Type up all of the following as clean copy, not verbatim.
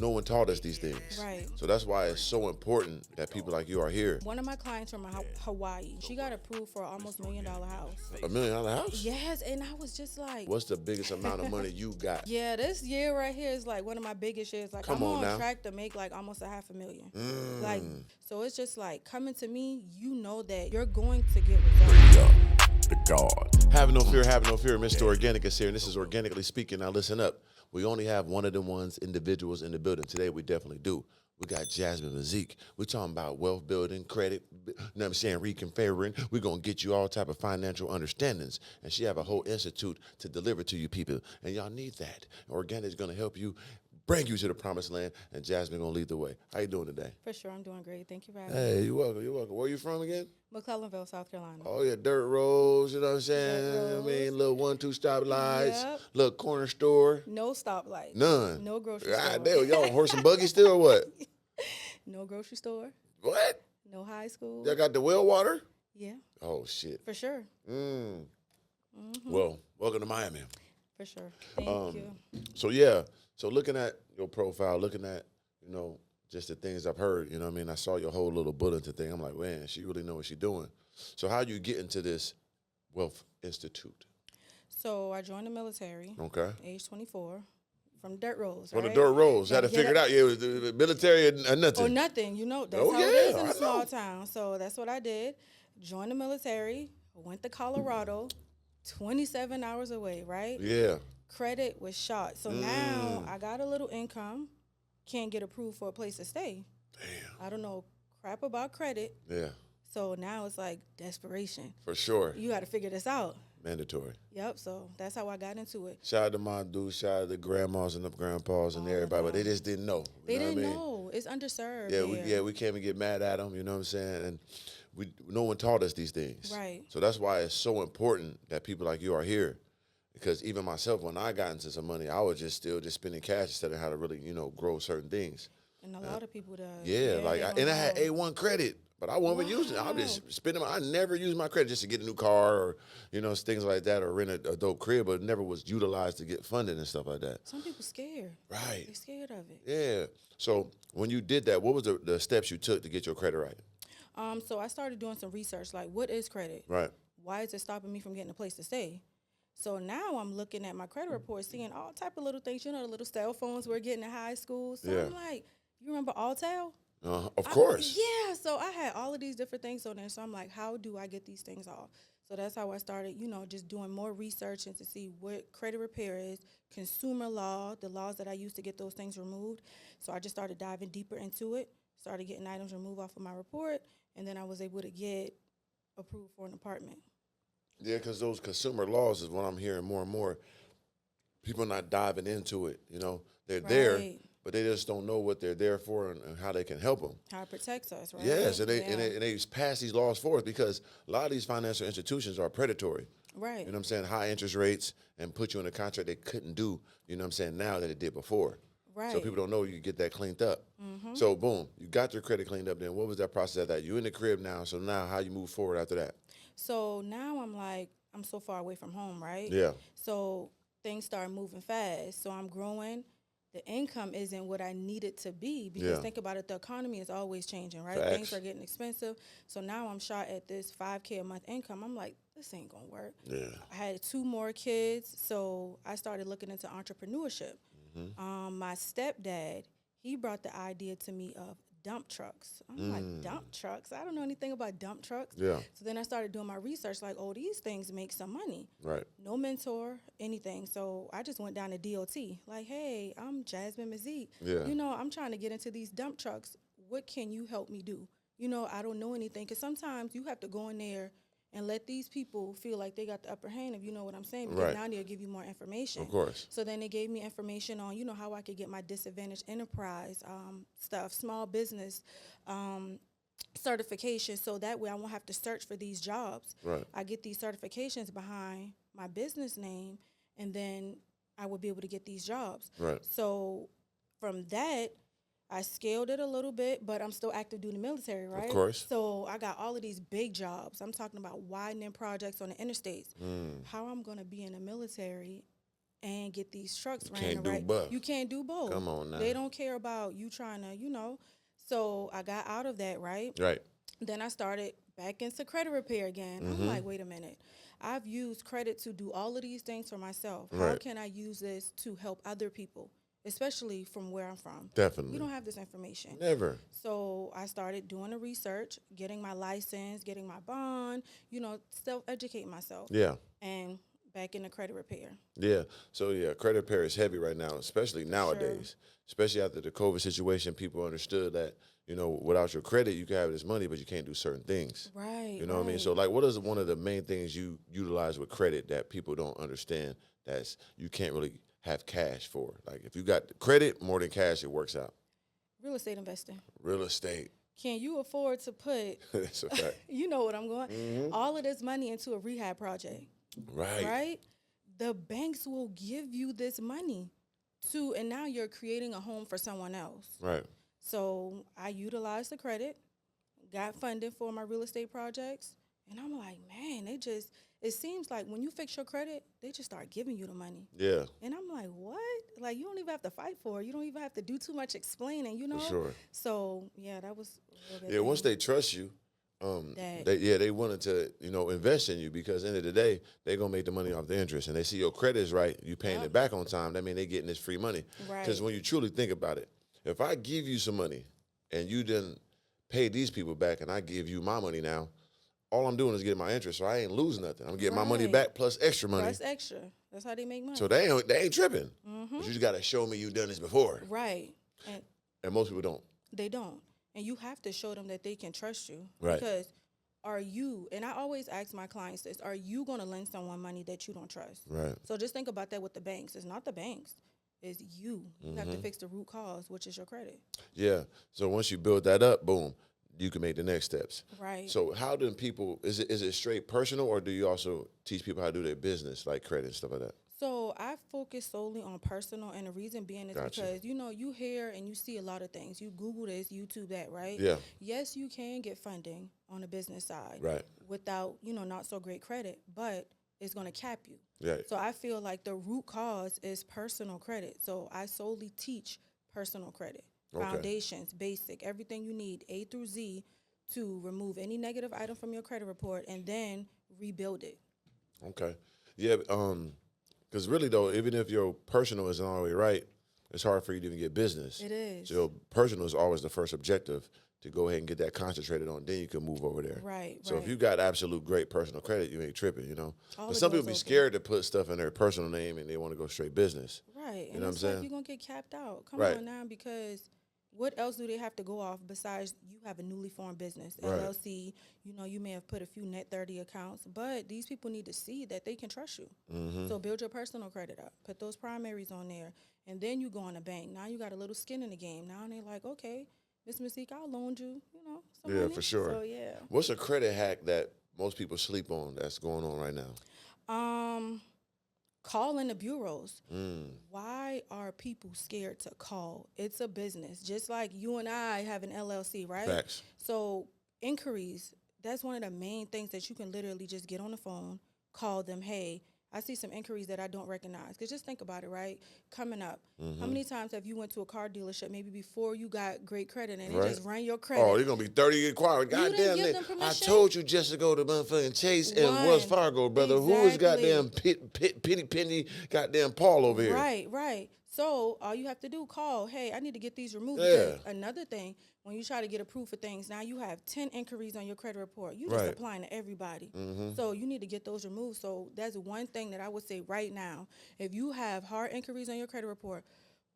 No one taught us these things. Right. So that's why it's so important that people like you are here. One of my clients from Hawaii, she got approved for an almost $1 million house. $1 million house? Yes, and I was just like, What's the biggest amount of money you got? yeah, this year right here is like one of my biggest years. Like, I'm on track to make like almost $500,000. Like, so it's just like coming to me, you know that you're going to get results. The God. Have no fear, Mr. Organik is here, and this is Organically Speaking. Now listen up. We only have one of the ones individuals in the building. Today we definitely do. We got Jasmine Mazyck. We're talking about wealth building, credit, you know what I'm saying, reconfiguring. We're going to get you all type of financial understandings. And she have a whole institute to deliver to you people. And y'all need that. Organik is going to help you, bring you to the promised land, and Jasmine going to lead the way. How you doing today? For sure, I'm doing great. Thank you for having me. Hey, you're welcome, you're welcome. Where you from again? McClellanville, South Carolina. Oh, yeah, dirt roads, you know what I'm saying? I mean, little 1-2 stop lights, little corner store. No stoplights. None. No grocery store. God damn, y'all on horse and buggy still or what? No grocery store. What? No high school. Y'all got the well water? Yeah. Oh, shit. For sure. Well, welcome to Miami. For sure. Thank you. So, yeah. So, looking at your profile, looking at, you know, just the things I've heard, you know what I mean? I saw your whole little bulletin thing. I'm like, man, she really know what she's doing. So how you get into this Wealth Institute? So I joined the military. Okay. Age 24. From dirt roads, From right? the dirt roads. Had to figure it out. Yeah, it was the military or nothing. Or nothing. You know, that's how it is in a small town. So that's what I did. Joined the military. Went to Colorado. 27 hours away, right? Yeah. Credit was shot. So now I got a little income. Can't get approved for a place to stay. Damn. I don't know crap about credit. Yeah. So now it's like desperation. For sure. You got to figure this out. Mandatory. Yep. So that's how I got into it. Shout out to my dudes, shout out to grandmas and the grandpas and everybody, but they just didn't know. They didn't know. It's underserved. Yeah, we can't even get mad at them, you know what I'm saying? And no one taught us these things. Right. So that's why it's so important that people like you are here. Because even myself, when I got into some money, I was just spending cash instead of how to really, you know, grow certain things. And a lot of people does. Yeah, I had A1 credit, but I wasn't using it. I was just spending I never used my credit just to get a new car or, you know, things like that, or rent a dope crib, but it never was utilized to get funding and stuff like that. Some people scared. Right. They're scared of it. Yeah. So when you did that, what was the steps you took to get your credit right? So I started doing some research, like what is credit? Right. Why is it stopping me from getting a place to stay? So now I'm looking at my credit report, seeing all type of little things, you know, the little cell phones we're getting in high school. So I'm like, you remember OoTO? Of course. Yeah. So I had all of these different things on there. So I'm like, how do I get these things off? So that's how I started, you know, just doing more research and to see what credit repair is, consumer law, the laws that I use to get those things removed. So I just started diving deeper into it, started getting items removed off of my report, and then I was able to get approved for an apartment. Yeah, because those consumer laws is what I'm hearing more and more. People not diving into it, you know. They're there, but they just don't know what they're there for and how they can help them. How it protects us, right? Yes, and they pass these laws forth because a lot of these financial institutions are predatory. Right. You know what I'm saying? High interest rates and put you in a contract they couldn't do, you know what I'm saying, now that it did before. Right. So people don't know you can get that cleaned up. So, boom, you got your credit cleaned up then. What was that process of that? You in the crib now, so now how you move forward after that? So now I'm like, I'm so far away from home, right? Yeah. So things start moving fast. So I'm growing. The income isn't what I need it to be because think about it, the economy is always changing, right? Facts. Things are getting expensive. So now I'm shot at this $5K a month income. I'm like, this ain't gonna work. Yeah. I had 2 more kids, so I started looking into entrepreneurship. My stepdad, he brought the idea to me of dump trucks. I'm like, dump trucks? I don't know anything about dump trucks. Yeah. So then I started doing my research, like, oh, these things make some money. Right. No mentor, anything. So I just went down to DOT. Like, hey, I'm Jasmine Mazyck. Yeah. You know, I'm trying to get into these dump trucks. What can you help me do? You know, I don't know anything. Because sometimes you have to go in there and let these people feel like they got the upper hand, if you know what I'm saying. Because now they'll give you more information. Of course. So then they gave me information on, you know, how I could get my disadvantaged enterprise stuff, small business certification. So that way I won't have to search for these jobs. Right. I get these certifications behind my business name, and then I would be able to get these jobs. Right. So from that, I scaled it a little bit, but I'm still active duty military, right? Of course. So I got all of these big jobs. I'm talking about widening projects on the interstates. How I'm going to be in the military and get these trucks ran can't the do right. both. You can't do both. Come on now. They don't care about you trying to, So I got out of that, right? Right. Then I started back into credit repair again. I'm like, wait a minute. I've used credit to do all of these things for myself. How Right. can I use this to help other people, especially from where I'm from? Definitely. We don't have this information. Never. So I started doing the research, getting my license, getting my bond, self-educating myself. Yeah. And back into credit repair. Yeah. So yeah, credit repair is heavy right now, especially nowadays. Especially after the COVID situation, people understood that, without your credit, you can have this money, but you can't do certain things. Right. You know what I mean? So like, what is one of the main things you utilize with credit that people don't understand that's you can't really have cash for? Like if you got credit more than cash, it works out. Real estate investing. Real estate. Can you afford to put, That's a fact. you know what I'm going, all of this money into a rehab project? Right. Right? The banks will give you this money and now you're creating a home for someone else. Right. So I utilized the credit, got funding for my real estate projects, and I'm like, man, it seems like when you fix your credit, they just start giving you the money. Yeah. And I'm like, what? Like, you don't even have to fight for it. You don't even have to do too much explaining, For sure. So, yeah, that was a real good Yeah, once thing. they trust you, they wanted to, invest in you because at the end of the day, they're going to make the money off the interest. And they see your credit is right, you paying it back on time, that means they're getting this free money. Right. Because when you truly think about it, if I give you some money and you didn't pay these people back and I give you my money now, all I'm doing is getting my interest, so I ain't losing nothing. I'm getting my money back plus extra money. Plus extra. That's how they make money. So they ain't tripping. But you just got to show me you've done this before. Right. And most people don't. They don't. And you have to show them that they can trust you. Right. Because and I always ask my clients this, are you going to lend someone money that you don't trust? Right. So just think about that with the banks. It's not the banks. It's you. You have to fix the root cause, which is your credit. Yeah. So once you build that up, boom, you can make the next steps. Right. So how do people, is it straight personal or do you also teach people how to do their business, like credit and stuff like that? So I focus solely on personal, and the reason being is because, you hear and you see a lot of things. You Google this, YouTube that, right? Yeah. Yes, you can get funding on the business side. Right. Without, not so great credit, but it's going to cap you. Right. So I feel like the root cause is personal credit. So I solely teach personal credit, foundations, basic, everything you need, A through Z, to remove any negative item from your credit report and then rebuild it. Okay. Yeah. Because really though, even if your personal isn't all the way right, it's hard for you to even get business. It is. So your personal is always the first objective to go ahead and get that concentrated on. Then you can move over there. Right. So if you got absolute great personal credit, you ain't tripping, All But the some people doors be open. scared to put stuff in their personal name and they want to go straight business. Right. You know what I'm it's saying? like you're going to get capped out. Come Right. on now, because what else do they have to go off besides you have a newly formed business, Right. LLC, you may have put a few net 30 accounts, but these people need to see that they can trust you. So build your personal credit up, put those primaries on there, and then you go on a bank. Now you got a little skin in the game. Now they're like, okay, Miss Mazyck, I'll loan you, some Yeah, money. for sure. So, yeah. What's a credit hack that most people sleep on that's going on right now? Calling the bureaus. Why are people scared to call? It's a business. Just like you and I have an LLC, right? Facts. So inquiries, that's one of the main things that you can literally just get on the phone, call them, hey, I see some inquiries that I don't recognize. Because just think about it, right? Coming up, how many times have you went to a car dealership maybe before you got great credit and they just ran your credit? Oh, you're going to be 30 inquired. didn't Goddamn give it. them I permission? told you just to go to motherfucking Chase and Wells Fargo, brother. Who is goddamn Penny goddamn Paul over here? Right. So all you have to do, call, hey, I need to get these removed. Yeah. Because another thing, when you try to get approved for things, now you have 10 inquiries on your credit report. You just applying to everybody. So you need to get those removed. So that's one thing that I would say right now. If you have hard inquiries on your credit report,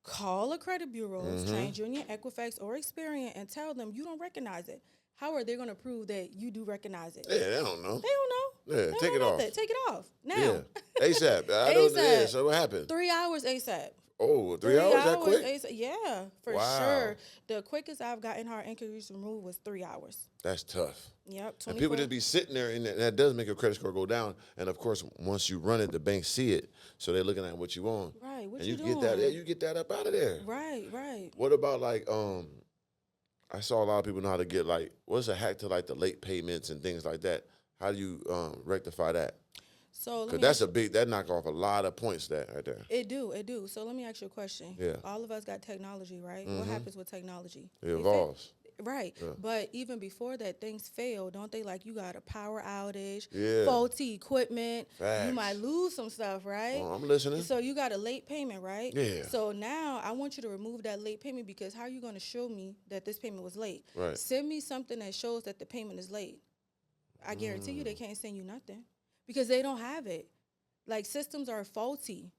call a credit bureau, TransUnion, Equifax, or Experian, and tell them you don't recognize it. How are they going to prove that you do recognize it? Yeah, they don't know. They don't know. Yeah, They take don't it know off. that. Take it off now. Yeah. ASAP. Yeah, so what happened? 3 hours ASAP. Oh, 3 hours? That quick? ASAP. Yeah, for Wow. sure. The quickest I've gotten hard inquiries removed was 3 hours. That's tough. Yep. And people just be sitting there, and that does make your credit score go down. And of course, once you run it, the banks see it, so they're looking at what you want. Right. What and you get doing? that. Yeah, you get that up out of there. Right. What about like I saw a lot of people know how to get like what's a hack to like the late payments and things like that. How do you rectify that? So let Because me that's ask that knock off a lot of points that right there. it do. So let me ask you a question. Yeah. All of us got technology, right? What happens with technology? It evolves. Right. But even before that, things fail, don't they? Like you got a power outage, Yeah. faulty equipment. Facts. You might lose some stuff, right? Oh, I'm listening. So you got a late payment, right? Yeah. So now I want you to remove that late payment because how are you going to show me that this payment was late? Right. Send me something that shows that the payment is late. I guarantee you they can't send you nothing because they don't have it. Like systems are faulty.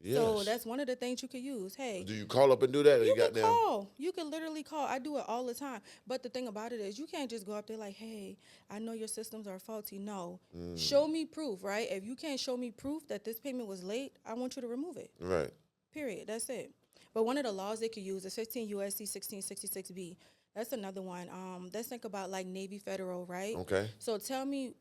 Yes. So that's one of the things you could use. Hey, Do you call up and do that? Or you got can call. You can literally call. I do it all the time. But the thing about it is you can't just go up there like, hey, I know your systems are faulty. No. Show me proof, right? If you can't show me proof that this payment was late, I want you to remove it. Right. Period. That's it. But one of the laws they could use is 15 USC 1666B. That's another one. Let's think about like Navy Federal, right? Okay. So tell me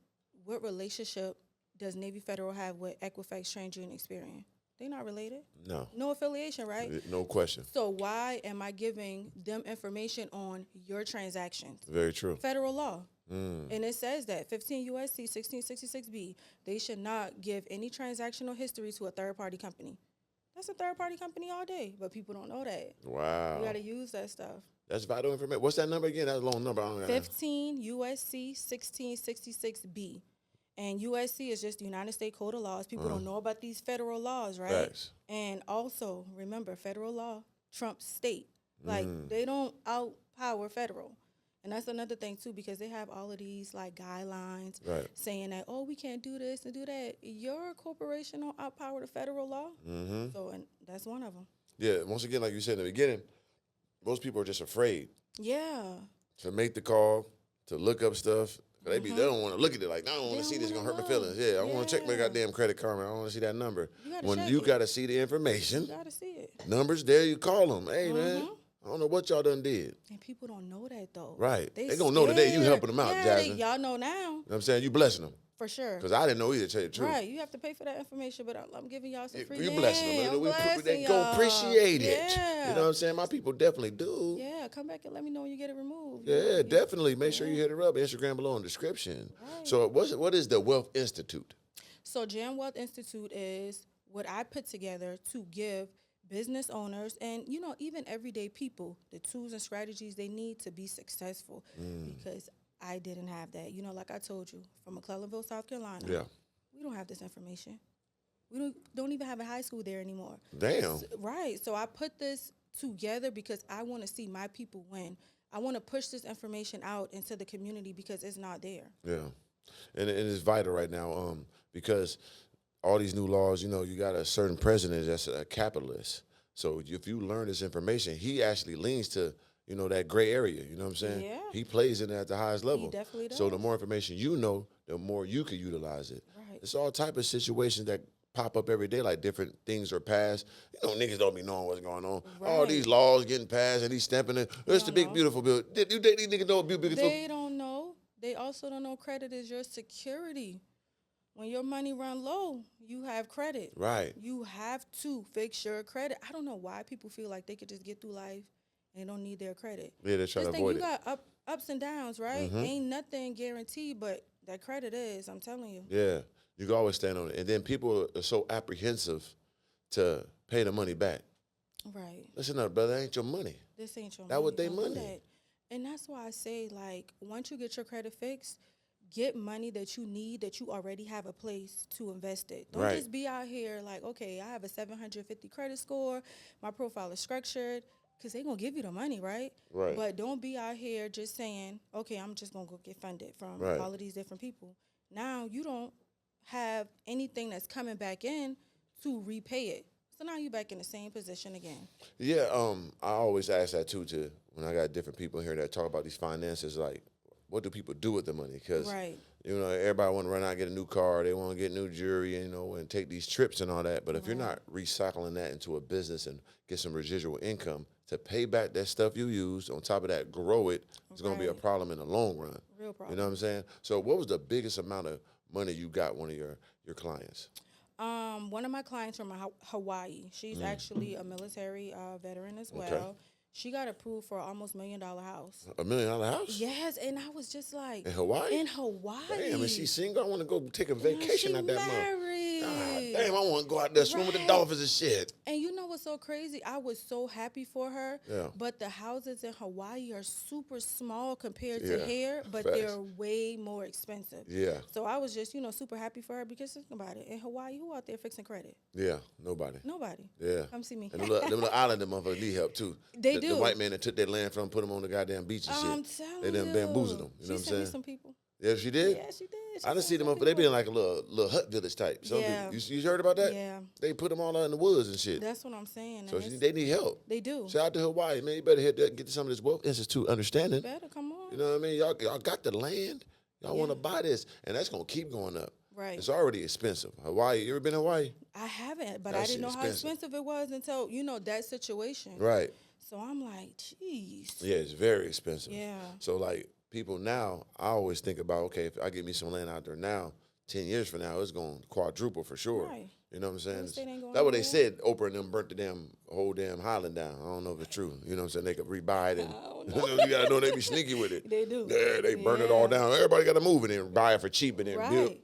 what relationship does Navy Federal have with Equifax, TransUnion, and Experian? They're not related. No. No affiliation, right? No question. So why am I giving them information on your transactions? Very true. Federal law. And it says that 15 USC 1666B, they should not give any transactional history to a third-party company. That's a third-party company all day, but people don't know that. Wow. You got to use that stuff. That's vital information. What's that number again? That's a long number. I don't know. 15 USC 1666B. And USC is just the United States Code of Laws. People don't know about these federal laws, right? Facts. And also, remember, federal law trumps state. Like, they don't outpower federal. And that's another thing, too, because they have all of these, like, guidelines saying that, oh, we can't do this and do that. Your corporation don't outpower the federal law. So, and that's one of them. Yeah, once again, like you said in the beginning, most people are just afraid Yeah. to make the call, to look up stuff. They don't want to look at it like, I don't want to see this. It's going to hurt my feelings. Yeah, I want to check my goddamn credit card. I don't want to see that number. You got to see the information. You got to see it. Numbers there, you call them. Hey, man, I don't know what y'all done did. And people don't know that, though. Right. They going to know today you helping them out, Jasmine. Y'all know now. You know what I'm saying? You blessing them. For sure. Because I didn't know either, to tell you the truth. Right. You have to pay for that information, but I'm giving y'all some free You blessing them. They go appreciate it. You know what I'm saying? My people definitely do. Yeah, come back and let me know when you get it removed. Yeah, definitely. Make sure you hit her up. Instagram below in the description. Right. So what is the Wealth Institute? So G.A.N.G Wealth Institute is what I put together to give business owners and, you know, even everyday people the tools and strategies they need to be successful. Because I didn't have that. You know, like I told you, from McClellanville, South Carolina. Yeah. We don't have this information. We don't even have a high school there anymore. Damn. Right. So I put this together because I want to see my people win. I want to push this information out into the community because it's not there. Yeah. And it's vital right now because all these new laws, you know, you got a certain president that's a capitalist. So if you learn this information, he actually leans to, you know, that gray area. You know what I'm saying? Yeah. He plays in it at the highest level. He definitely does. So the more information you know, the more you can utilize it. Right. It's all type of situations that pop up every day, like different things are passed. You know, niggas don't be knowing what's going on. Right. All these laws getting passed and he's stamping it. It's the big, know. beautiful bill. You think these niggas know what beautiful? They don't know. They also don't know credit is your security. When your money run low, you have credit. Right. You have to fix your credit. I don't know why people feel like they could just get through life and don't need their credit. Yeah, they're trying to avoid You it. got ups and downs, right? Ain't nothing guaranteed, but that credit is, I'm telling you. Yeah, you can always stand on it. And then people are so apprehensive to pay the money back. Right. Listen up, brother, that ain't your money. This ain't your money. That what they Don't do money. that. And that's why I say, like, once you get your credit fixed, get money that you need, that you already have a place to invest it. Don't Right. just be out here like, okay, I have a 750 credit score, my profile is structured, because they're going to give you the money, right? Right. But don't be out here just saying, okay, I'm just going to go get funded from Right. all of these different people. Now you don't have anything that's coming back in to repay it. So now you're back in the same position again. Yeah, I always ask that too, when I got different people here that talk about these finances, like, what do people do with the money? Because, Right. you know, everybody want to run out and get a new car. They want to get new jewelry, you know, and take these trips and all that. But if you're not recycling that into a business and get some residual income to pay back that stuff you used, on top of that, grow it, it's going to be a Right. problem in the long run. Real You problem. know what I'm saying? So what was the biggest amount of money you got one of your clients? One of my clients from Hawaii. She's actually a military veteran as well. Okay. She got approved for an almost $1 million house. $1 million house? Yes, and I was just like, In Hawaii? In Hawaii. Damn, and she's single. I want to go take a And vacation she out that month. married. God damn, I want to go out there swim with the Right. dolphins and shit. And you know what's so crazy? I was so happy for her. Yeah. But the houses in Hawaii are super small compared Yeah, to here, but facts. they're way more expensive. Yeah, So I was just, super happy for her because think about it. In Hawaii, who out there fixing credit? yeah, nobody. Nobody. Yeah. Come see me. And them little island, them motherfuckers need help too. They The do. white man that took their land from them, put them on the goddamn beach and I'm shit. telling They done you. bamboozled them. You know She what I'm sent saying? me some people. Yeah, she did? Yeah, she did. She I done sent see them some up, they be people. in like a little hut village type. Some Yeah. people, you heard about that? Yeah. They put them all out in the woods and shit. That's what I'm saying. So and it's- they need help. they do. Shout out to Hawaii, man. You better hit that, get some of this Wealth Institute understanding. Better come on. You know what I mean? Y'all got the land. Y'all want to Yeah. buy this, and that's gonna keep going up. Right. It's already expensive. Hawaii, you ever been to Hawaii? I haven't, but That I shit didn't know how expensive. expensive it was until, that situation. Right. So I'm like, jeez. Yeah, it's very expensive. Yeah. So like people now, I always think about, okay, if I get me some land out there now, 10 years from now, it's going to quadruple for sure. Right. You know what I'm saying? Real estate ain't going That's what they nowhere. said. Oprah and them burnt the whole damn Highland down. I don't know if it's true. You know what I'm saying? They could rebuy it. And, I don't you got to know they be sneaky with it. They do. Yeah, they burn it all Yeah. down. Everybody got to move it and buy it for cheap and then build. Right.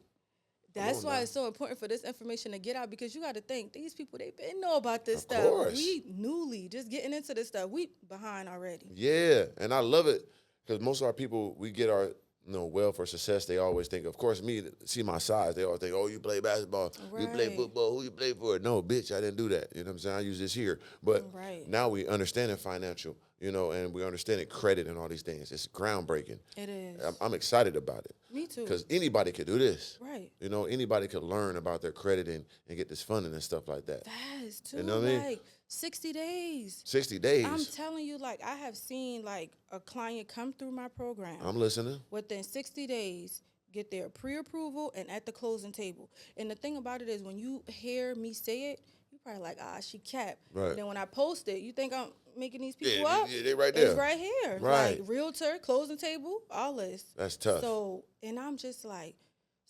That's on why now. it's so important for this information to get out because you got to think these people they been know about this Of stuff. course. We newly just getting into this stuff. We behind already. Yeah, and I love it because most of our people, we get our wealth or success. They always think, of course, me see my size. They always think, oh, you play basketball, you play Right. football, who you play for? No, bitch, I didn't do that. You know what I'm saying? I use this here, but Right. now we understand it financial, and we understand it credit and all these things. It's groundbreaking. It is. I'm excited about it Me too. because anybody could do this. Right. Anybody could learn about their credit and get this funding and stuff like that. Fast too. You know what I mean? Like 60 days. 60 days. I'm telling you, like I have seen like a client come through my program. I'm listening. Within 60 days, get their pre-approval and at the closing table. And the thing about it is when you hear me say it, you probably like, she capped. Right. Then when I post it, you think I'm making these people Yeah, up? yeah, they right there. It's right here. Right. Like realtor, closing table, all this. That's tough. So, and I'm just like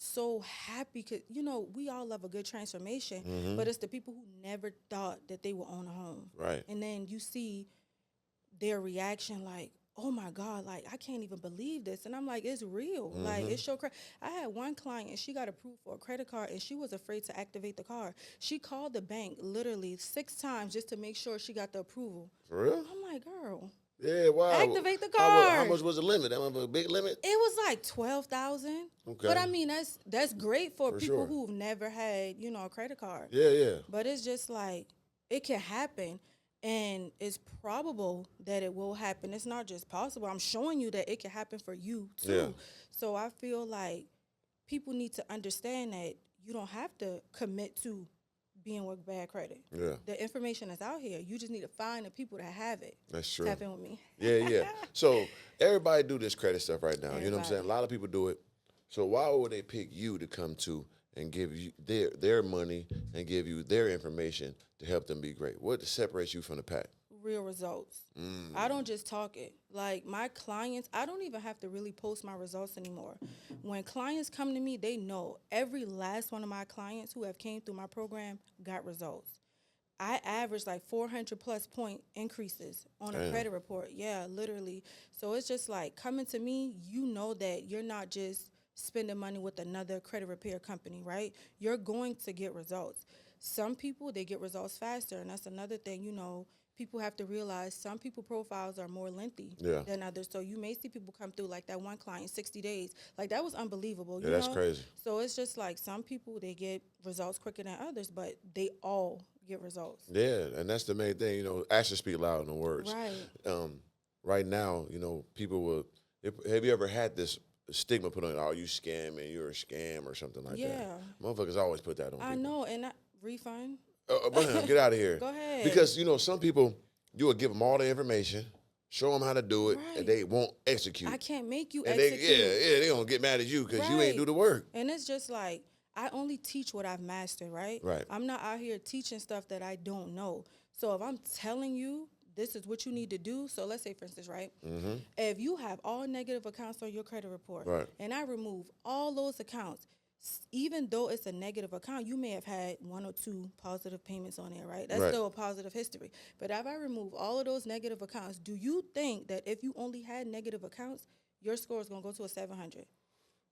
so happy because, we all love a good transformation, but it's the people who never thought that they would own a home. Right. And then you see their reaction like, oh my God, like I can't even believe this. And I'm like, it's real. Like it's so crazy. I had one client, she got approved for a credit card and she was afraid to activate the card. She called the bank literally 6 times just to make sure she got the approval. For real? I'm like, girl, Yeah, wow. activate the How card. much was the limit? That was a big limit? It was like 12,000. Okay. But I mean, that's great for people sure. who've never had, a credit card. Yeah, yeah. But it's just like it can happen, and it's probable that it will happen. It's not just possible. I'm showing you that it can happen for you too. Yeah. So I feel like people need to understand that you don't have to commit to being with bad credit. Yeah. The information is out here. You just need to find the people that have it. That's true. Tap in with me. Yeah. So everybody do this credit stuff right now. You know what I'm saying? A Everybody. lot of people do it. So why would they pick you to come to and give you their money and give you their information to help them be great? What separates you from the pack? Real results. I don't just talk it. Like my clients, I don't even have to really post my results anymore. When clients come to me, they know every last one of my clients who have came through my program got results. I average like 400 plus point increases on a Damn. credit report. Yeah, literally. So it's just like coming to me, you know that you're not just spending money with another credit repair company, right? You're going to get results. Some people, they get results faster. And that's another thing, people have to realize some people profiles are more lengthy than others. So you may see people come through like that one client, 60 days. Like that was unbelievable. Yeah, that's crazy. So it's just like some people, they get results quicker than others, but they all get results. Yeah, and that's the main thing. Actions speak louder than words. Right. Right now, people will. Have you ever had this stigma put on? Oh, you scamming, you're a scam or something like that. Yeah. Motherfuckers always put that on. I people. know, and refund. Get out of here. Go ahead. Because some people, you will give them all the information, show them how to do it, Right. and they won't execute. I can't make you and execute. they gonna get mad at you because you ain't Right. do the work. And it's just like, I only teach what I've mastered, right? Right. I'm not out here teaching stuff that I don't know. So if I'm telling you this is what you need to do, so let's say, for instance, right? If you have all negative accounts on your credit report, Right. and I remove all those accounts, even though it's a negative account, you may have had 1 or 2 positive payments on there, right? That's Right. still a positive history. But if I remove all of those negative accounts, do you think that if you only had negative accounts, your score is going to go to a 700?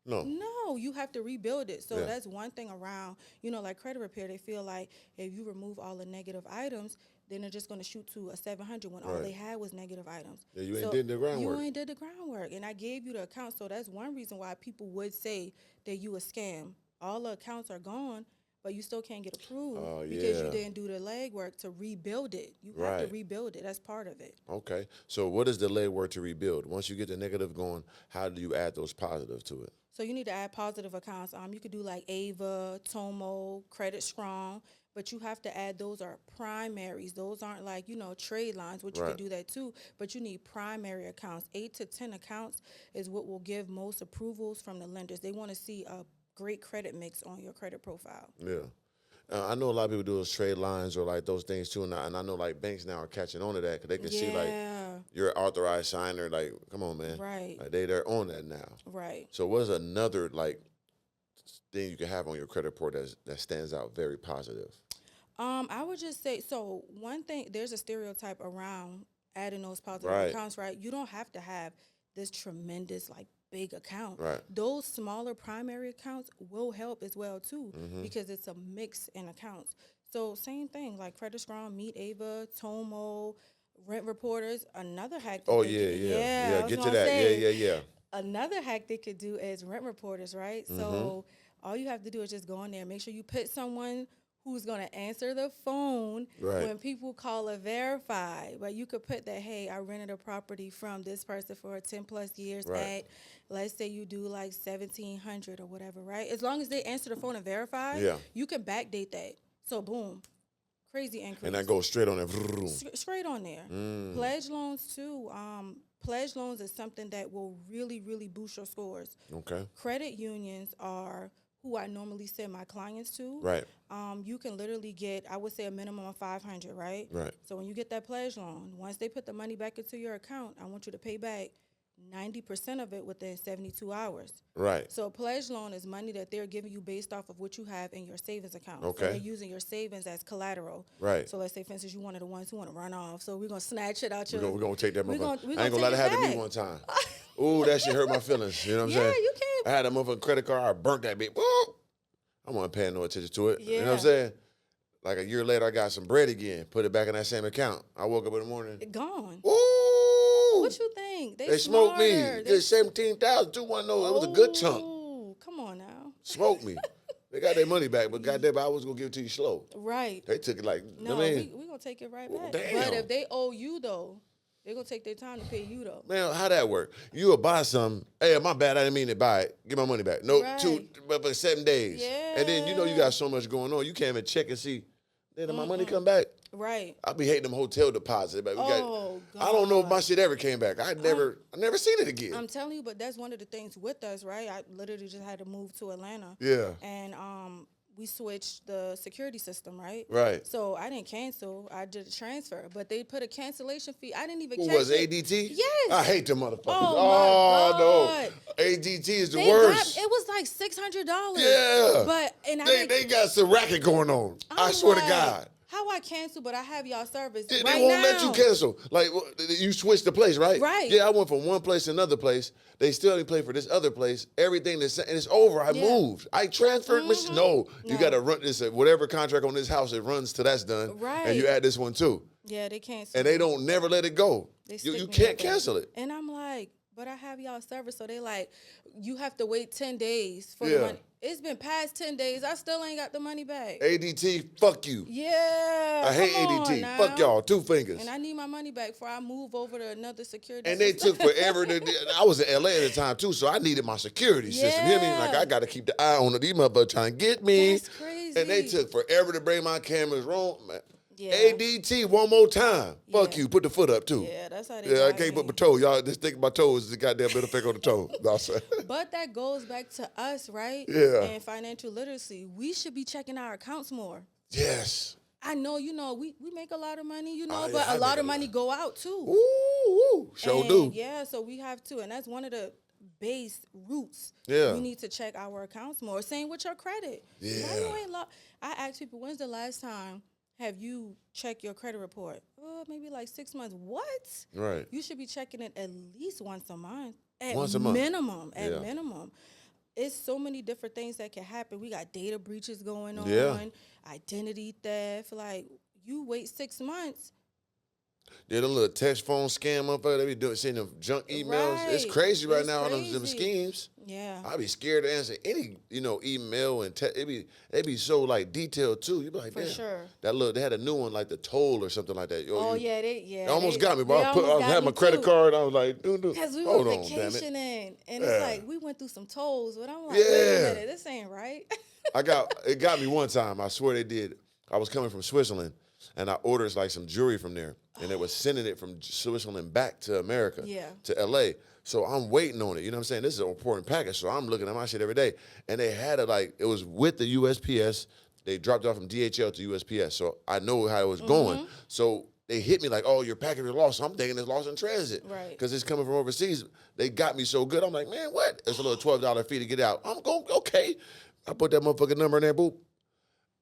No. No, you have to rebuild it. So Yeah. that's one thing around, like credit repair. They feel like if you remove all the negative items, then they're just going to shoot to a 700 when all Right. they had was negative items. Yeah, you ain't So did the groundwork. You ain't did the groundwork. And I gave you the account. So that's one reason why people would say that you a scam. All the accounts are gone, but you still can't get approved because you yeah. didn't do the legwork to rebuild it. You have Right. to rebuild it. That's part of it. Okay. So what is the legwork to rebuild? Once you get the negative going, how do you add those positives to it? So you need to add positive accounts. You could do like Ava, Tomo, Credit Strong, but you have to add those are primaries. Those aren't like, trade lines, which you Right. can do that too, but you need primary accounts. 8 to 10 accounts is what will give most approvals from the lenders. They want to see a great credit mix on your credit profile. Yeah. I know a lot of people do those trade lines or like those things too, and I know like banks now are catching on to that because they can see like you're an authorized signer. Like, come on, man. Right. Like they're on that now. Right. So what is another like thing you can have on your credit report that stands out very positive? I would just say, so one thing, there's a stereotype around adding those positive Right. accounts, right? You don't have to have this tremendous, like, big account. Right. Those smaller primary accounts will help as well, too, Mm-hmm. because it's a mix in accounts. So same thing, like Credit Strong, Meet Ava, Tomo, Rent Reporters, another hack. Oh, they yeah, could- yeah. I was Get to gonna that. say, Yeah. another hack they could do is Rent Reporters, right? Mm-hmm. So all you have to do is just go in there, make sure you put someone who's going to answer the phone Right. when people call a verify. But you could put that, hey, I rented a property from this person for 10 plus years Right. at, let's say you do like 1,700 or whatever, right? As long as they answer the phone and verify, Yeah. you can backdate that. So boom, crazy increase. And that goes straight on there. Vroom. Straight on there. Pledge loans too. Pledge loans is something that will really, really boost your scores. Okay. Credit unions are who I normally send my clients to. Right. You can literally get, I would say, a minimum of 500, right? Right. So when you get that pledge loan, once they put the money back into your account, I want you to pay back 90% of it within 72 hours. Right. So a pledge loan is money that they're giving you based off of what you have in your savings account. Okay. So they're using your savings as collateral. Right. So let's say, for instance, you one of the ones who want to run off. So we're going to snatch it out your... We're gonna take that we motherfucker. gonna- we I ain't gonna gonna let it take it happen to me back. one time. Ooh, that shit hurt my feelings. You know what I'm Yeah, saying? you can't. I had a motherfucking credit card. I burnt that bitch. Woo! I wasn't paying no attention to it. You know what I'm Yeah. saying? Like a year later, I got some bread again. Put it back in that same account. I woke up in the morning. Gone. Ooh! What you think? They smoked me. smarter. Did 17,000. 210. It was a good chunk. Oh, come on now. Smoked me. They got their money back, but goddamn, I was gonna give it to you slow. Right. They took it like, No, I mean, we going to take it right Well, back. damn. But if they owe you, though, they're going to take their time to pay you, though. man, how that work? You will buy something. Hey, my bad. I didn't mean to buy it. Give my money back. No, Right. but for 7 days. And then you got so much going on. You can't even check and see. Did my money come back? Right. I be hating them hotel deposits. But Oh, I don't know if God. my shit ever came back. I never seen it again. I'm telling you, but that's one of the things with us, right? I literally just had to move to Atlanta. Yeah. And we switched the security system, right? Right. So I didn't cancel. I did a transfer. But they put a cancellation fee. I didn't even Who catch was it. ADT? Yes. I hate them motherfuckers. Oh, my God. No. ADT is the They worst. got, it was like $600. Yeah. But, and I They, didn't- they got some racket going on. I I'm swear to like, God. How I cancel, but I have y'all service They right won't let now. you cancel. Like, you switched the place, right? Right. Yeah, I went from one place to another place. They still didn't pay for this other place. Everything that's and it's over. I Yeah. moved. I transferred. No, you No. got to run this. Whatever contract on this house, it runs till that's done. Right. And you add this one too. Yeah, they cancel. And they don't never let it go. They You stick me can't with that. cancel it. And I'm like, but I have y'all service. So they like, you have to wait 10 days for Yeah. the money. It's been past 10 days. I still ain't got the money back. ADT, fuck you. Yeah. I hate come on ADT. now. Fuck y'all. 2 fingers. And I need my money back before I move over to another security And they system. took forever to. I was in LA at the time too, so I needed my security system. You hear me? Like Yeah. I got to keep the eye on it. These motherfuckers trying to get me. That's crazy. And they took forever to bring my cameras wrong. Man. Yeah. ADT one more time. Fuck Yeah. you. Put the foot up too. Yeah, that's how they Yeah, I got can't put me. my toe. Y'all just think my toes is a goddamn bit of fake on the toe. No, I'm saying. But that goes back to us, right? Yeah. And financial literacy. We should be checking our accounts more. Yes. I know, we make a lot of money, yeah, but I a lot make of a money lot. go out too. Ooh, sure And do. Yeah, so we have to. And that's one of the base roots. Yeah. We need to check our accounts more. Same with your credit. Why you Yeah. ain't I ask people, when's the last time have you checked your credit report? Maybe like 6 months. What? Right. You should be checking it at least once a month. At Once a month. minimum. At Yeah. minimum. It's so many different things that can happen. We got data breaches going on, Yeah. identity theft. Like, you wait 6 months. Yeah, them little text phone scam motherfucker, they be sending them junk emails. It's Right. crazy right It's now on them crazy. schemes. Yeah. I be scared to answer any, email and they be so like detailed too. You be like, For damn. sure. They had a new one like the toll or something like that. It almost got me, but I had my credit card. I was like, dude, because we were hold on, damn it. vacationing, and it's Yeah. like we went through some tolls, but I'm like, Yeah. wait a minute, this ain't right. It got me one time. I swear they did. I was coming from Switzerland, and I ordered like some jewelry from there, and they was sending it from Switzerland back to America, Yeah. to LA. So I'm waiting on it. You know what I'm saying? This is an important package, so I'm looking at my shit every day. And they had it like, it was with the USPS. They dropped it off from DHL to USPS, so I know how it was going. So they hit me like, oh, your package is lost. So I'm thinking it's lost in transit. Right. Because it's coming from overseas. They got me so good. I'm like, man, what? It's a little $12 fee to get out. I'm going, okay. I put that motherfucking number in there, boop.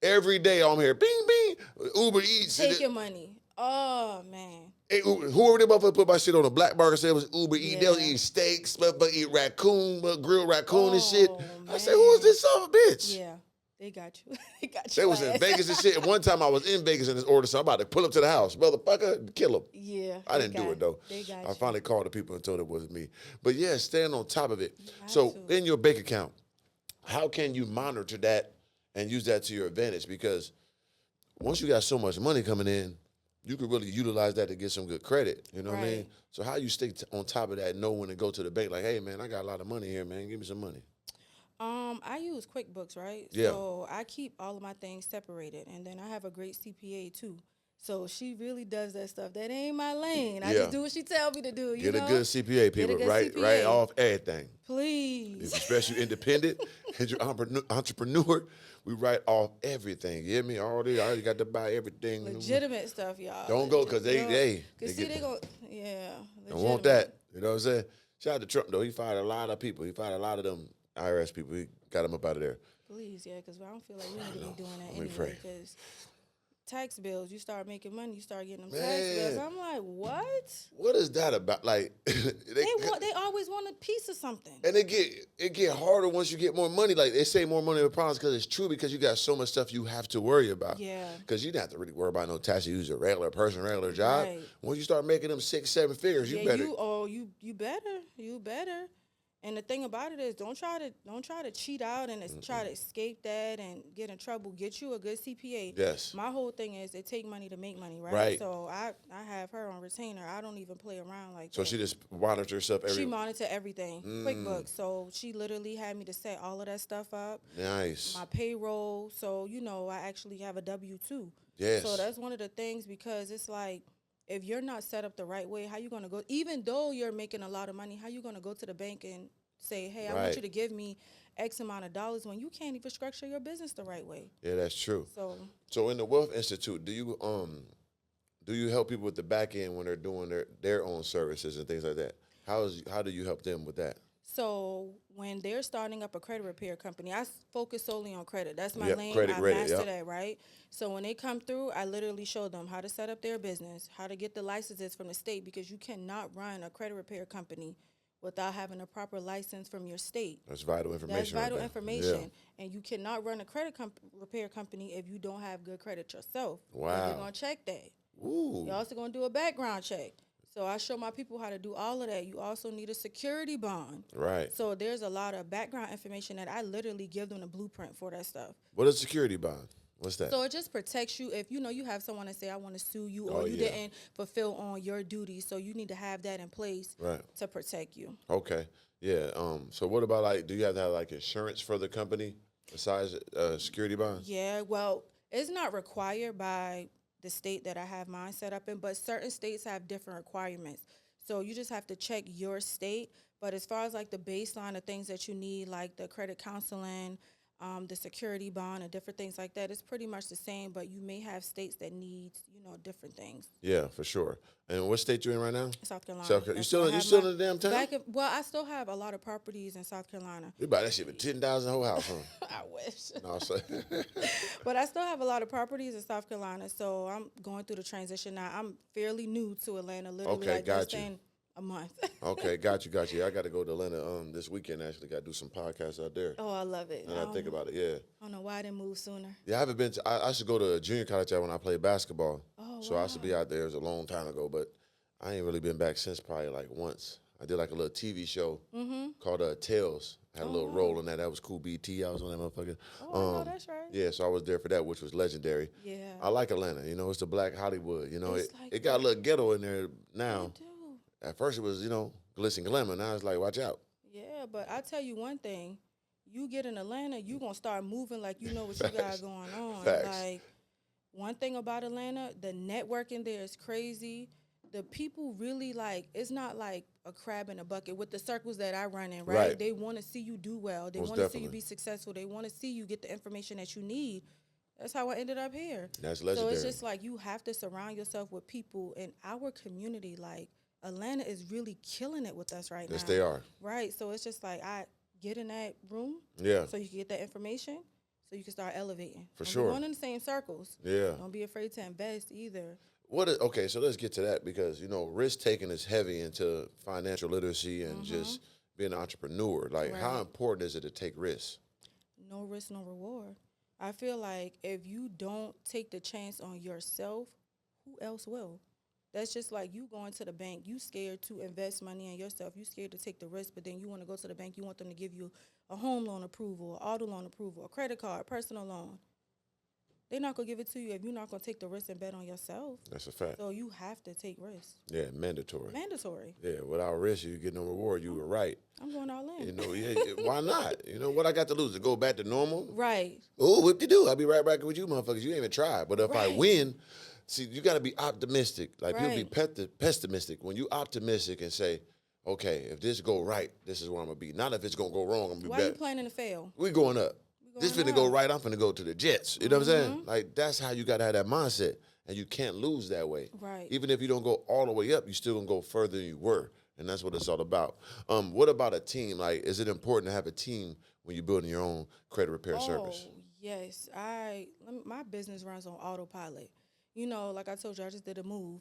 Every day I'm here, bing, bing, Uber Eats. Take your money. Oh, man. Hey, whoever the motherfucker put my shit on a black burger said it was Uber Eats. They was Yeah. eating steaks, but eat raccoon, but grilled raccoon and shit. Oh, I said, who is this son of a bitch? Yeah, they got you. They got you. They was in Vegas and shit. One time I was in Vegas and this order, so I'm about to pull up to the house. Motherfucker, kill him. Yeah. I didn't do it, though. They got I you. finally called the people and told it wasn't me. But yeah, staying on top of it. have So to. in your bank account, how can you monitor that and use that to your advantage? Because once you got so much money coming in, you could really utilize that to get some good credit. You know what I mean? Right. So how you stay on top of that and know when to go to the bank? Like, hey, man, I got a lot of money here, man. Give me some money. I use QuickBooks, right? Yeah. So I keep all of my things separated, and then I have a great CPA too. So she really does that stuff. That ain't my lane. I Yeah. just do what she tell me to do. You Get know? a good CPA, people. good Right CPA. off everything. Please. Especially independent and you're entrepreneur, we write off everything. You hear me? I already got to buy everything. Legitimate stuff, y'all. Don't go because they go. Yeah. don't want that. You know what I'm saying? Shout out to Trump though. He fired a lot of people. He fired a lot of them IRS people. He got them up out of there. Please, yeah, because I don't feel like we need to be doing that Let me anyway. pray. Because tax bills, you start making money, you start getting them tax Man. bills. I'm like, what? What is that about? Like They always want a piece of something. and it get harder once you get more money. Like they say more money with problems because it's true because you got so much stuff you have to worry about. Yeah. Because you don't have to really worry about no taxes. You use a regular person, regular job. Right. Once you start making them 6-7 figures, you better. You better. And the thing about it is, don't try to cheat out and try to escape that and get in trouble. Get you a good CPA. Yes. My whole thing is, it take money to make money, right? Right. So I have her on retainer. I don't even play around like So that. she just monitors herself every. She monitor everything. QuickBooks. So she literally had me to set all of that stuff up. Nice. My payroll. So I actually have a W-2. Yes. So that's one of the things, because it's like, if you're not set up the right way, how you gonna go? Even though you're making a lot of money, how you gonna go to the bank and say, "Hey, I want Right. you to give me X amount of dollars," when you can't even structure your business the right way? Yeah, that's true. So in the Wealth Institute, do you help people with the back end when they're doing their own services and things like that? How do you help them with that? So when they're starting up a credit repair company, I focus solely on credit. That's my Yep, lane. credit I ready, master yep. that, right? So when they come through, I literally show them how to set up their business, how to get the licenses from the state, because you cannot run a credit repair company without having a proper license from your state. That's vital information. That's vital right there. information. And you cannot run a credit repair company if you don't have good credit yourself. Wow. They're going to check that. Yeah. Ooh. You're also going to do a background check. So I show my people how to do all of that. You also need a security bond. Right. So there's a lot of background information that I literally give them the blueprint for that stuff. What is security bond? What's that? So it just protects you if you have someone that say, "I want to sue you," or Oh, you yeah. didn't fulfill on your duties. So you need to have that in place Right. to protect you. Okay. Yeah. So what about do you have to have insurance for the company besides security bonds? Yeah, well, it's not required by the state that I have mine set up in, but certain states have different requirements. So you just have to check your state. But as far as the baseline of things that you need, like the credit counseling, the security bond and different things like that. It's pretty much the same, but you may have states that need, different things. Yeah, for sure. And what state you in right now? South Carolina. South Carolina. That's You where I still have still my- in the damn town? well, I still have a lot of properties in South Carolina. You buy that shit for 10,000 whole house, huh? I wish. No, I'm saying. But I still have a lot of properties in South Carolina, so I'm going through the transition now. I'm fairly new to Atlanta, literally Okay, like got just you. in a month. Okay, got you. I got to go to Atlanta this weekend. Actually, got to do some podcasts out there. Oh, I love it. And I think about it. Yeah. I don't know why I didn't move sooner. Yeah, I haven't been to. I should go to junior college when I played basketball. Oh, So I should be out there. It was a long time ago, but I ain't really been back since probably like once. I did like a little TV show called Tales. I had a little role in that. That was cool. BT. I was on that motherfucker. Oh, that's right. Yeah, so I was there for that, which was legendary. Yeah. I like Atlanta. It's the Black Hollywood. It's It, like it got a little ghetto in there now. I do. At first it was, glitz and glamour. Now it's like, watch out. Yeah, but I tell you one thing. You get in Atlanta, you going to start moving like you know what you got going on. Facts. Like, one thing about Atlanta, the networking there is crazy. The people really it's not like a crab in a bucket with the circles that I run in, right? Right. They want to see you do well. They Most want to see you definitely. be successful. They want to see you get the information that you need. That's how I ended up here. That's So legendary. it's just like you have to surround yourself with people in our community. Like, Atlanta is really killing it with us right now. Yes, they are. Right. So it's just like I get in that room Yeah, so you can get that information so you can start elevating. For Don't be sure. going in the same circles. yeah. Don't be afraid to invest either. Okay, so let's get to that because, risk taking is heavy into financial literacy and just being an entrepreneur. Like, how Right. important is it to take risks? No risk, no reward. I feel like if you don't take the chance on yourself, who else will? That's just like you going to the bank. You scared to invest money in yourself. You scared to take the risk, but then you want to go to the bank. You want them to give you a home loan approval, auto loan approval, a credit card, personal loan. They're not going to give it to you if you're not going to take the risk and bet on yourself. That's a fact. So you have to take risks. Yeah, mandatory. Mandatory. Yeah, without risk, you get no reward. You were right. I'm going all in. Why not? What I got to lose? To go back to normal? Right. Oh, what you do? I'll be right back with you, motherfuckers. You ain't even tried. But if I Right. win, see, you got to be optimistic. Like, people be Right. pessimistic. When you optimistic and say, okay, if this go right, this is where I'm going to be. Not if it's going to go wrong, I'm going to Why be you bad. planning to fail? We going up. This going finna go up. right, I'm finna go to the Jets. You know what I'm saying? Like, that's how you got to have that mindset. And you can't lose that way. Right. Even if you don't go all the way up, you still going to go further than you were. And that's what it's all about. What about a team? Like, is it important to have a team when you're building your own credit repair service? Yes. My business runs on autopilot. Like I told you, I just did a move.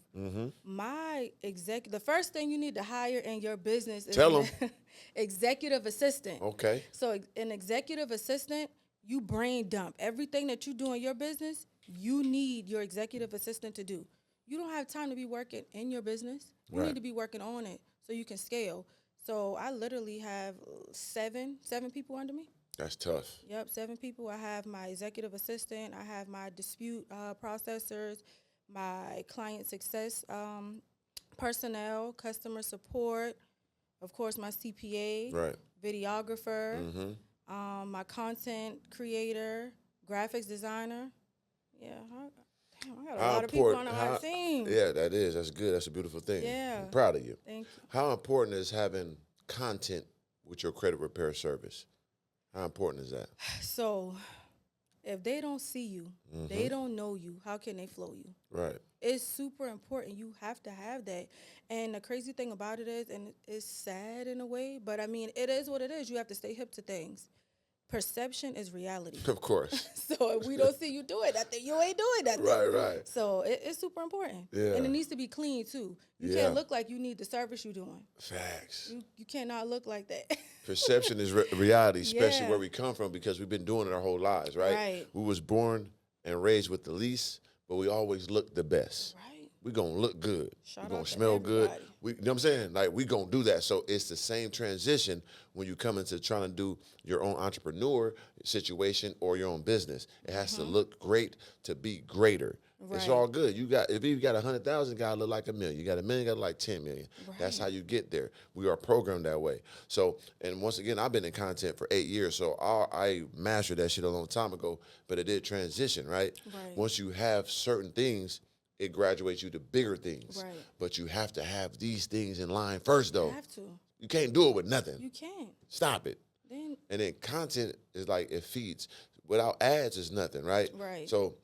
My the first thing you need to hire in your business is Tell an executive assistant. Okay. So an executive assistant, you brain dump. Everything that you do in your business, you need your executive assistant to do. You don't have time to be working in your business. You Right. need to be working on it so you can scale. So I literally have seven people under me. That's tough. Yep, 7 people. I have my executive assistant. I have my dispute processors, my client success personnel, customer support, of course, my CPA, Right. videographer, Mm-hmm. my content creator, graphics designer. Yeah, I got a lot of people on my team. Yeah, that is. That's good. That's a beautiful thing. Yeah. I'm proud of you. Thank you. How important is having content with your credit repair service? How important is that? So if they don't see you, they don't know you, how can they flow you? Right. It's super important. You have to have that. And the crazy thing about it is, and it's sad in a way, but I mean, it is what it is. You have to stay hip to things. Perception is reality. Of course. So if we don't see you doing nothing, you ain't doing nothing. Right. So it's super important. Yeah. And it needs to be clean too. You Yeah. can't look like you need the service you're doing. Facts. You cannot look like that. Perception is reality, especially Yeah. where we come from, because we've been doing it our whole lives, right? Right. We was born and raised with the least, but we always look the best. Right. We gonna look good. Shout We gonna out to smell good. everybody. You know what I'm saying? Like, we gonna do that. So it's the same transition when you come into trying to do your own entrepreneur situation or your own business. It has to look great to be greater. It's Right. all good. If you got 100,000, gotta look like $1 million. You got $1 million, gotta look like 10 million. That's how you get there. We are programmed that way. So, and once again, I've been in content for 8 years, so I mastered that shit a long time ago. But it did transition, right? Right. Once you have certain things, it graduates you to bigger things. Right. But you have to have these things in line first, though. You have to. You can't do it with nothing. You can't. Stop it. And then content is like it feeds. Without ads is nothing, right? Right. So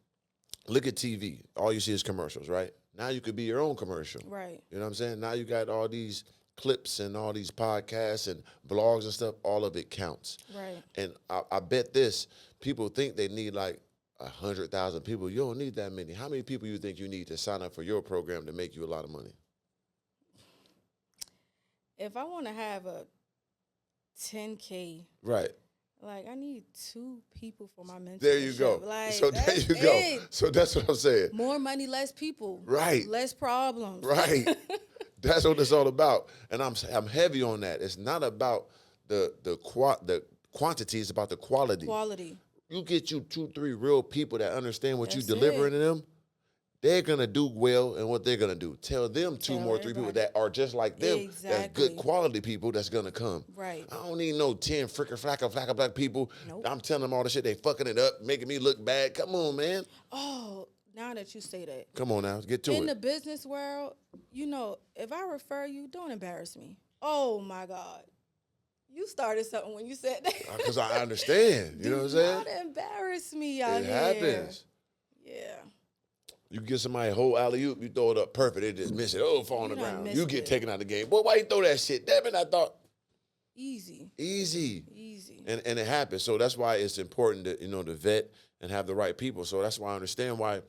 look at TV. All you see is commercials, right? Now you could be your own commercial. Right. You know what I'm saying? Now you got all these clips and all these podcasts and blogs and stuff. All of it counts. Right. And I bet this, people think they need like 100,000 people. You don't need that many. How many people you think you need to sign up for your program to make you a lot of money? If I want to have a 10K, Right. like I need 2 people for my mentorship. There you go. Like, So there that's you go. it. So that's what I'm saying. More money, less people. Right. Less problems. Right. That's what it's all about. And I'm heavy on that. It's not about the quantity, it's about the quality. Quality. You get you 2, 3 real people that understand what That's you're delivering it. to them, they're gonna do well in what they're gonna do. Tell them 2 Tell more, 3 people everybody. that are just like them. That's Exactly. good quality people that's gonna come. Right. I don't need no 10 flacka black people. Nope. I'm telling them all the shit, they fucking it up, making me look bad. Come on, man. Oh, now that you say that. Come on now, get to In it. the business world, you know, if I refer you, don't embarrass me. Oh my God. You started something when you said that. Because I understand. You know what I'm saying? Not embarrass me out It here. happens. Yeah. You get somebody a whole alley-oop, you throw it up perfect, they just miss it. Oh, fall on the You done ground. missed You get it. taken out of the game. Boy, why you throw that shit? Damn it, I thought. Easy. Easy. Easy. And it happens. So that's why it's important to, to vet and have the right people. So that's why I understand why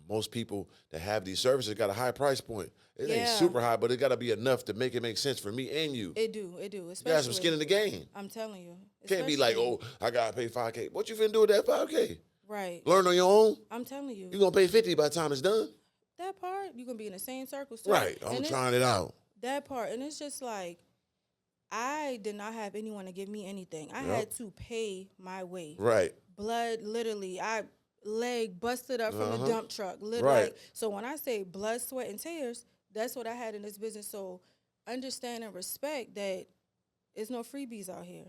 most people that have these services got a high price point. It ain't Yeah. super high, but it got to be enough to make it make sense for me and you. It do. You got Especially. some skin in the game. I'm telling you. Can't be like, Especially- oh, I got to pay $5K. What you finna do with that $5K? Right. Learn on your own? I'm telling you. You going to pay $50 by the time it's done? That part, you're going to be in the same circles too. Right. I'm And trying it out. that part. And it's just like, I did not have anyone to give me anything. I Yep. had to pay my way. Right. Blood, literally, leg busted up from Uh-huh. the dump truck. Literally. Right. So when I say blood, sweat, and tears, that's what I had in this business. So understand and respect that there's no freebies out here.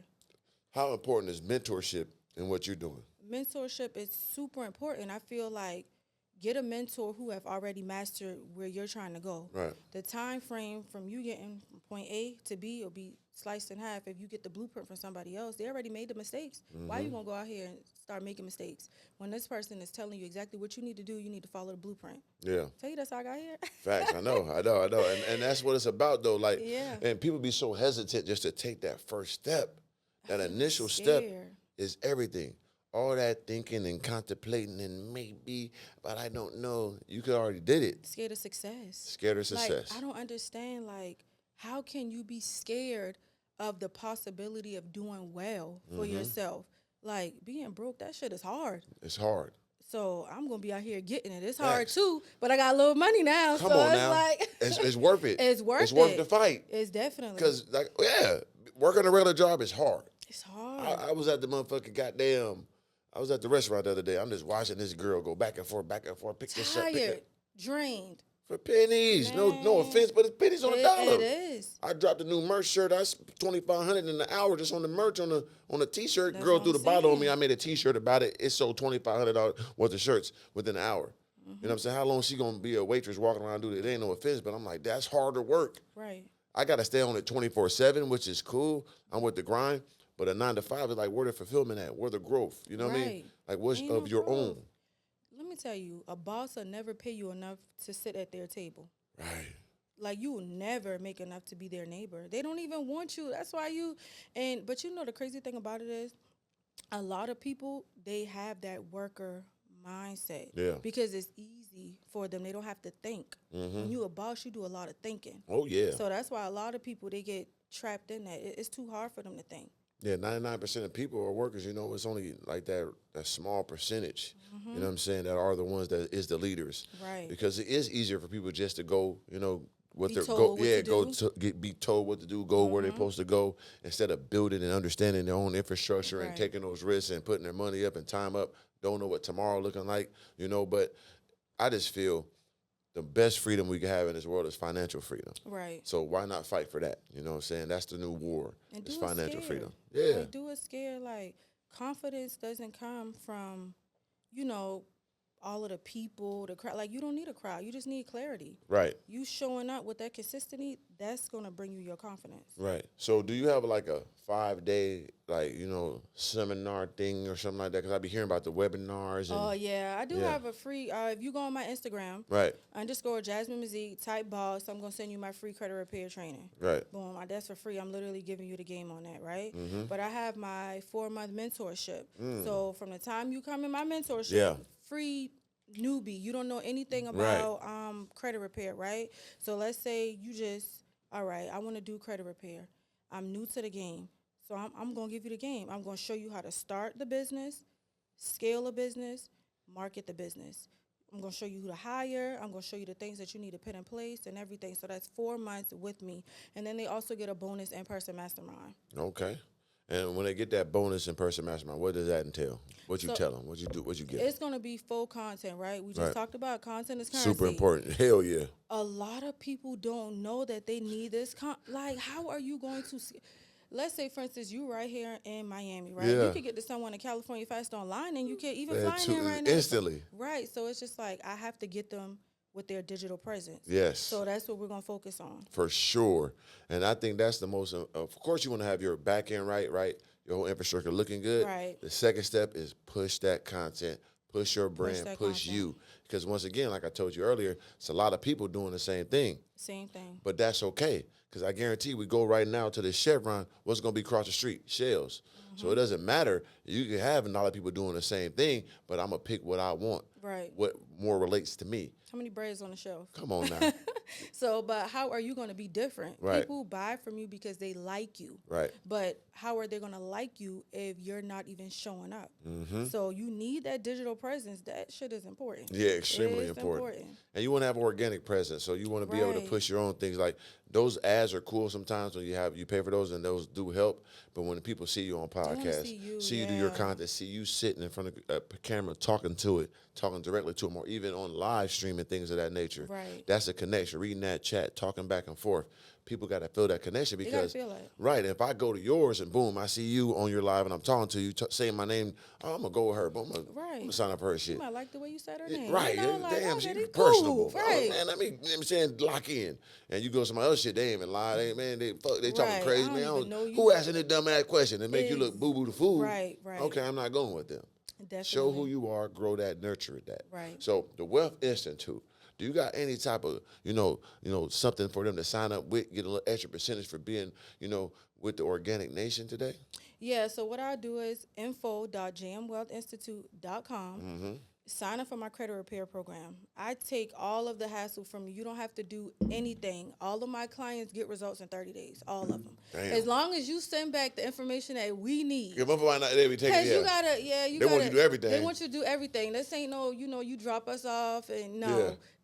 How important is mentorship in what you're doing? Mentorship is super important. I feel like get a mentor who have already mastered where you're trying to go. Right. The time frame from you getting from point A to B will be sliced in half if you get the blueprint from somebody else. They already made the mistakes. Why you gonna go out here and start making mistakes when this person is telling you exactly what you need to do? You need to follow the blueprint. Yeah. Tell you that's how I got here. Facts. I know. And that's what it's about, though. Like, Yeah. and people be so hesitant just to take that first step. That initial step Scared. is everything. All that thinking and contemplating and maybe, but I don't know. You could already did it. Scared of success. Scared of success. Like, I don't understand, like, how can you be scared of the possibility of doing well for yourself? Like, being broke, that shit is hard. It's hard. So I'm going to be out here getting it. It's hard, Facts. too, but I got a little money now. Come so on it's now. like... It's worth it. It's worth It's worth it. the fight. It's definitely. Because, like, yeah, working a regular job is hard. It's hard. I was at the motherfucking goddamn, I was at the restaurant the other day. I'm just watching this girl go back and forth, pick this up, pick Tired. that. Drained. For pennies. No Man. offense, but it's pennies on a It dollar. is. I dropped a new merch shirt. I spent $2,500 in the hour just on the merch on a t-shirt. That's Girl what threw I'm the bottle on me. saying. I made a t-shirt about it. It sold $2,500 worth of shirts within an hour. You know what I'm saying? How long she gonna be a waitress walking around doing it? It ain't no offense, but I'm like, that's harder work. Right. I gotta stay on it 24/7, which is cool. I'm with the grind. But a 9 to 5 is like where the fulfillment at, where the growth. You know what I mean? Right. Like what's Ain't of no your growth. own. Let me tell you, a boss will never pay you enough to sit at their table. Right. Like, you will never make enough to be their neighbor. They don't even want you. That's why but you know the crazy thing about it is, a lot of people, they have that worker mindset. Yeah. Because it's easy for them. They don't have to think. When you a boss, you do a lot of thinking. Oh yeah. So that's why a lot of people, they get trapped in that. It's too hard for them to think. Yeah, 99% of people are workers. It's only like that small percentage. You know what I'm saying? That are the ones that is the leaders. Right. Because it is easier for people just to go, what Be they're told what to go do. to be told what to do, go where they're supposed to go, instead of building and understanding their own infrastructure and Right. taking those risks and putting their money up and time up. Don't know what tomorrow looking like, But I just feel the best freedom we can have in this world is financial freedom. Right. So why not fight for that? You know what I'm saying? That's the new war. And It's do it financial scared. freedom. Yeah. Like, do it scared. Like, confidence doesn't come from, all of the people, the crowd. Like, you don't need a crowd. You just need clarity. Right. You showing up with that consistency, that's going to bring you your confidence. Right. So do you have like a 5-day, like, seminar thing or something like that? Because I be hearing about the webinars. And, Oh, yeah. I do Yeah. have a free, if you go on my Instagram, Right. _ Jasmine Mazyck, type boss, I'm going to send you my free credit repair training. Right. Boom. That's for free. I'm literally giving you the game on that, right? Mm-hmm. But I have my 4-month mentorship. So from the time you come in my mentorship, Yeah. free newbie, you don't know anything about credit repair, right? So let's say you just, all right, I want to do credit repair. I'm new to the game. So I'm going to give you the game. I'm going to show you how to start the business, scale a business, market the business. I'm going to show you who to hire. I'm going to show you the things that you need to put in place and everything. So that's 4 months with me. And then they also get a bonus in-person mastermind. Okay. And when they get that bonus in-person mastermind, what does that entail? What you tell them? What you do? What you get? It's going to be full content, right? We just talked about content is currency. Super important. Hell yeah. A lot of people don't know that they need this. Like, how are you going to... Let's say, for instance, you right here in Miami, right? Yeah. You could get to someone in California fast online, and you can't even fly in there right now. Instantly. Right. So it's just like, I have to get them with their digital presence. Yes. So that's what we're going to focus on. For sure. And I think that's the most, of course, you want to have your back end right? Your whole infrastructure looking good. Right. The second step is push that content, push your brand, push content. you. Because once again, like I told you earlier, it's a lot of people doing the same thing. Same thing. But that's okay. Because I guarantee we go right now to the Chevron, what's going to be across the street? Shells. So it doesn't matter. You can have a lot of people doing the same thing, but I'm going to pick what I want. Right. What more relates to me. How many braids on the shelf? Come on now. So, but how are you going to be different? Right. People buy from you because they like you. Right. But how are they going to like you if you're not even showing up? So you need that digital presence. That shit is important. Yeah, extremely It is important. And you want to have organic presence, so you want to be able to Right. push your own things. Like those ads are cool sometimes when you pay for those, and those do help. But when people see you on podcasts, see you do your content, see you sitting in front of a camera talking directly to them, or even on live streaming things of that nature. Right. That's a connection. Reading that chat, talking back and forth. People got to feel that connection gotta because, feel it. right, if I go to yours and boom, I see you on your live and I'm talking to you, saying my name, I'm going to go with her. Boom, I'm going to sign up for her shit. You might like the way you said her name. Right, You know, like, damn, oh, she's that's personable. cool. Right. Oh, man, let me saying lock in. And you go to some other shit, they ain't even lie. They talking Right, crazy, I don't man. even know you. Who asking this dumb ass question and make you look boo boo the fool? Right. Okay, I'm not going with them. Definitely. Show who you are, grow that, nurture that. Right. So the Wealth Institute. Do you got any type of, something for them to sign up with, get a little extra percentage for being, with the Organic Nation today? Yeah, so what I'll do is info.jamwealthinstitute.com. Sign up for my credit repair program. I take all of the hassle from you. You don't have to do anything. All of my clients get results in 30 days, all of them. Damn. As long as you send back the information that we need. Yeah, motherfucker, they be taking, Because you gotta, they want you to do everything. They want you to do everything. This ain't no, you drop us off and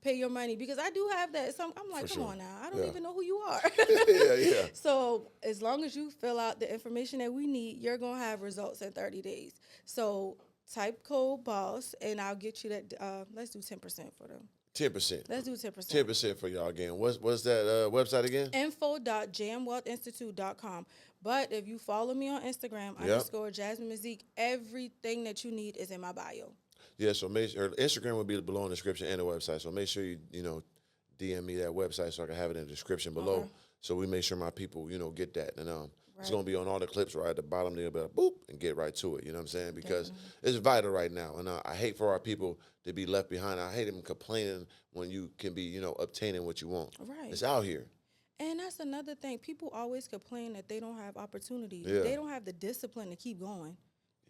pay your money. Because I do have that. So I'm like, come on now. I don't even know who you are. yeah. So as long as you fill out the information that we need, you're going to have results in 30 days. So type code BOSS, and I'll get you that. Let's do 10% for them. 10%. Let's do 10%. 10% for y'all again. What's that website again? info.jamwealthinstitute.com. But if you follow me on Instagram, _ Jasmine Mazyck, everything that you need is in my bio. Yeah, so make sure Instagram will be below in the description and the website. So make sure you DM me that website so I can have it in the description below. Okay. So we make sure my people get that. And it's gonna be on all the clips right at the bottom. They'll be like, boop and get right to it. You know what I'm saying? Because it's vital right now. And I hate for our people to be left behind. I hate them complaining when you can be obtaining what you want. Right. It's out here. And that's another thing. People always complain that they don't have opportunities. Yeah. They don't have the discipline to keep going.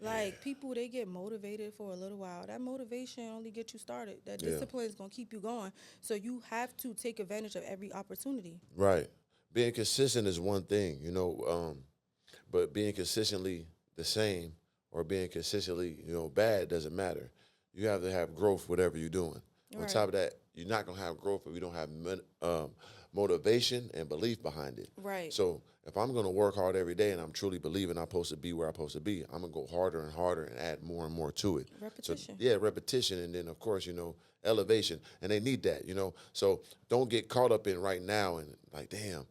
Like, people, they get motivated for a little while. That motivation only gets you started. That discipline is going to keep you going. So you have to take advantage of every opportunity. Right. Being consistent is one thing, but being consistently the same or being consistently, bad doesn't matter. You have to have growth, whatever you're doing. On top of that, you're not going to have growth if you don't have motivation and belief behind it. Right. So if I'm going to work hard every day and I'm truly believing I'm supposed to be where I'm supposed to be, I'm going to go harder and harder and add more and more to it. Repetition. So, repetition. And then, of course, elevation. And they need that, So don't get caught up in right now and like, damn,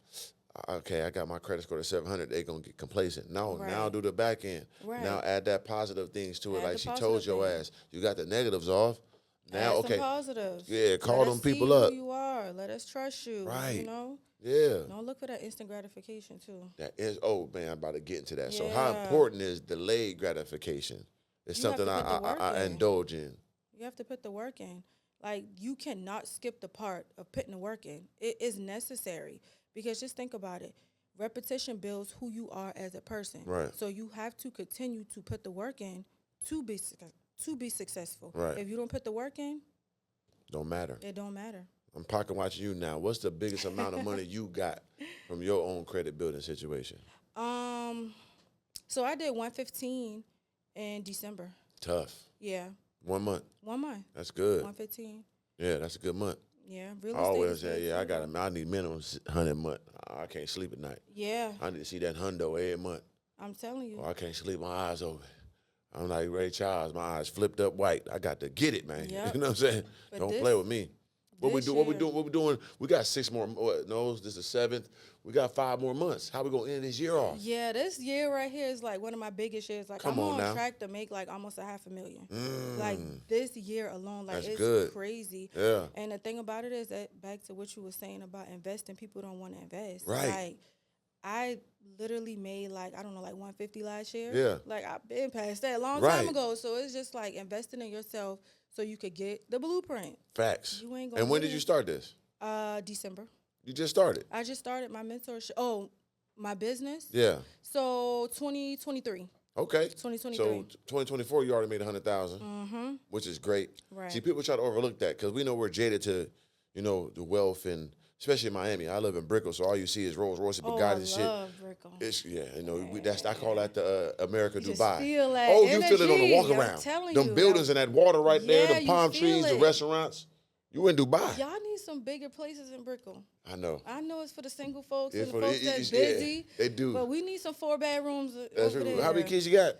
okay, I got my credit score to 700. They're going to get complacent. No, now do the back end. Right. Now add that positive things to it. Add Like the she told positive your things. ass, you got the negatives off. Now, Add some okay. positives. Yeah, call Let them us people see up. who you are. Let us trust you. Right. You know? Yeah. Don't look for that instant gratification too. That is, oh man, I'm about to get into that. So how Yeah. important is delayed gratification? It's You have something to put the work I in. indulge in. You have to put the work in. Like, you cannot skip the part of putting the work in. It is necessary because just think about it. Repetition builds who you are as a person. Right. So you have to continue to put the work in to be successful. Right. If you don't put the work in, Don't matter. it don't matter. I'm pocket watching you now. What's the biggest amount of money you got from your own credit building situation? So I did 115 in December. Tough. Yeah. 1 month. 1 month. That's good. 115. Yeah, that's a good month. Yeah. I Real estate. always is say, good yeah, too, though. I need minimum 100 a month. I can't sleep at night. Yeah. I need to see that hundo every month. I'm telling you. Or I can't sleep, my eyes open. I'm like Ray Charles, my eyes flipped up white. I got to get it, man. Yep. You know what I'm saying? But Don't this- play with me. What we this do? What we year- doing? What we doing? We got 6 more. No, this is 7th. We got 5 more months. How we gonna end this year off? Yeah, this year right here is like one of my biggest years. Like, Come I'm on on now. track to make like almost $500,000. Like this year alone, like That's it's good. crazy. Yeah. And the thing about it is that back to what you were saying about investing, people don't want to invest. Right. Like, I literally made like, I don't know, like 150 last year. Yeah. Like, I've been past that a long Right. time ago. So it's just like investing in yourself so you could get the blueprint. Facts. You ain't gonna And when get did you it. start this? December. You just started. I just started my mentorship. Oh, my business. Yeah. So 2023. Okay. 2023. So 2024, you already made 100,000, which is great. Right. See, people try to overlook that because we know we're jaded to, the wealth and especially in Miami. I live in Brickell, so all you see is Rolls Royce and Oh, Bugatti I and shit. love Brickell. It's that's I call that the America You just Dubai. feel that Oh, you feel it on the energy, walk I'm around. telling Them you, buildings and that water right there, Yeah, the you palm feel trees, the it. restaurants. You in Dubai. Y'all need some bigger places in Brickell. I know. I know it's for the single folks Yeah, and for the the- folks that's yeah, busy. they do. But we need some 4-bedrooms That's over right. there. How many kids you got?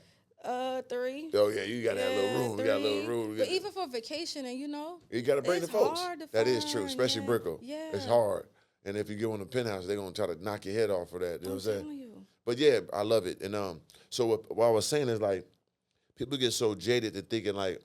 3. Oh yeah, you got that little Yeah, room. You got a little 3. room. But even for vacation, and You got to bring the it's folks. hard to That is true, find, especially yeah. Brickell. Yeah. It's hard. And if you get on the penthouse, they're going to try to knock your head off for that. You know I'm what I'm saying? telling you. But yeah, I love it. And so what I was saying is like, people get so jaded to thinking like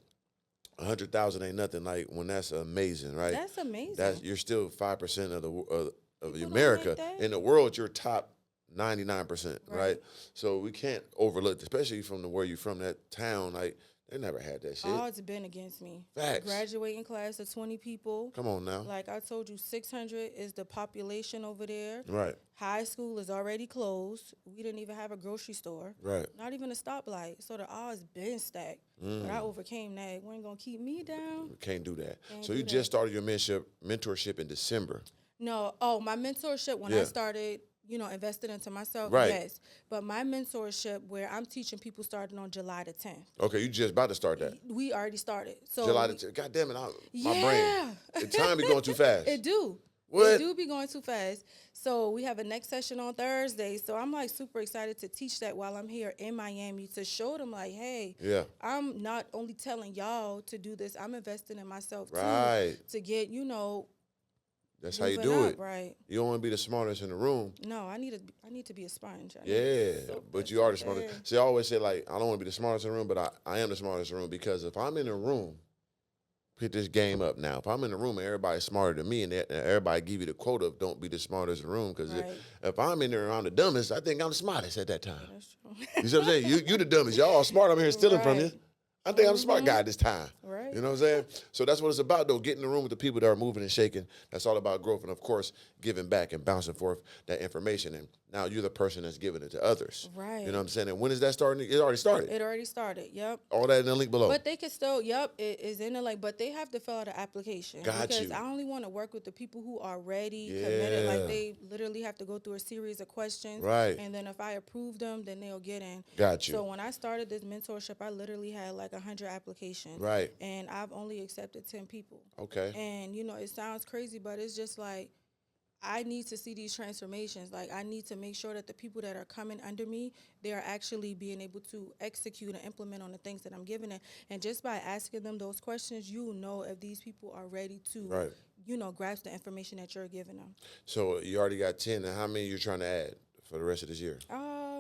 100,000 ain't nothing. Like when that's amazing, right? That's amazing. You're still 5% of don't America. make that. In the world, you're top 99%, right? Right. So we can't overlook, especially from where you're from, that town. Like they never had that shit. Odds have been against me. Facts. Graduating class of 20 people. Come on now. Like I told you, 600 is the population over there. Right. High school is already closed. We didn't even have a grocery store. Right. Not even a stoplight. So the odds been stacked. But I overcame that. It wasn't going to keep me down. We can't do that. Can't So do you that. just started your mentorship in December. No. Oh, my mentorship, when I Yeah. started, invested into myself, Right. yes. But my mentorship, where I'm teaching people, started on July the 10th. Okay, you just about to start that. We already started. So July the 10th. God damn it, my Yeah. brain. The time be going too fast. It do. What? It do be going too fast. So we have a next session on Thursday. So I'm like super excited to teach that while I'm here in Miami to show them like, hey, Yeah. I'm not only telling y'all to do this, I'm investing in myself Right. too to get, That's how you moving do up, it. right? You don't want to be the smartest in the room. No, I need to be a sponge. I need to Yeah, soak but this you are the up smartest. in. See, I always say, like, I don't want to be the smartest in the room, but I am the smartest in the room because if I'm in a room, pick this game up now. If I'm in a room and everybody's smarter than me and everybody give you the quote of don't be the smartest in the room because Right. if I'm in there and I'm the dumbest, I think I'm the smartest at that time. That's true. You see what I'm saying? You the dumbest. Y'all all smart. I'm here stealing from you. Right. I think I'm the smart guy this time. Right. You know what I'm saying? So that's what it's about, though. Get in the room with the people that are moving and shaking. That's all about growth. And, of course, giving back and bouncing forth that information. And now you're the person that's giving it to others. Right. You know what I'm saying? And when is that starting? It already started. It already started. Yep. All that in the link below. But they can still, it is in the link, but they have to fill out an application. Got because you. I only want to work with the people who are ready, committed. Yeah. Like they literally have to go through a series of questions. Right. And then if I approve them, then they'll get in. Got you. So when I started this mentorship, I literally had like 100 applications. Right. And I've only accepted 10 people. Okay. And, it sounds crazy, but it's just like, I need to see these transformations. Like, I need to make sure that the people that are coming under me, they are actually being able to execute and implement on the things that I'm giving them. And just by asking them those questions, you know if these people are ready to, Right. grasp the information that you're giving them. So you already got 10. And how many you're trying to add for the rest of this year?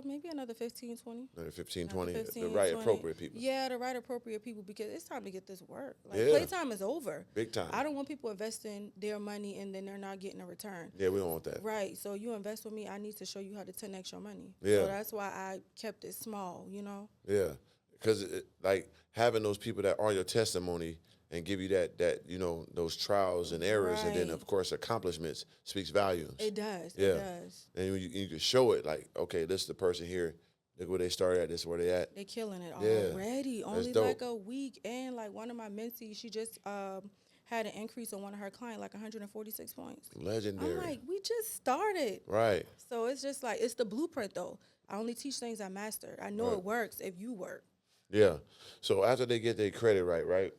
Maybe another 15, 20. Another 15, Another 20, 15, the right 20. appropriate people. Yeah, the right appropriate people, because it's time to get this work. Like, Yeah. playtime is over. Big time. I don't want people investing their money and then they're not getting a return. Yeah, we don't want that. Right. So you invest with me, I need to show you how to 10x your money. Yeah. So that's why I kept it small, you know? Yeah, because like having those people that are your testimony and give you that you know, those trials and errors, and then Right. of course accomplishments speaks volumes. It does. Yeah. It does. And you can show it like, okay, this is the person here. Look where they started at. This is where they at. They're killing it Yeah. already. That's Only dope. like a week. And like one of my mentees, she just had an increase on one of her clients, like 146 points. Legendary. I'm like, we just started. Right. So it's just like, it's the blueprint though. I only teach things I mastered. I know Right. it works if you work. Yeah. So after they get their credit right?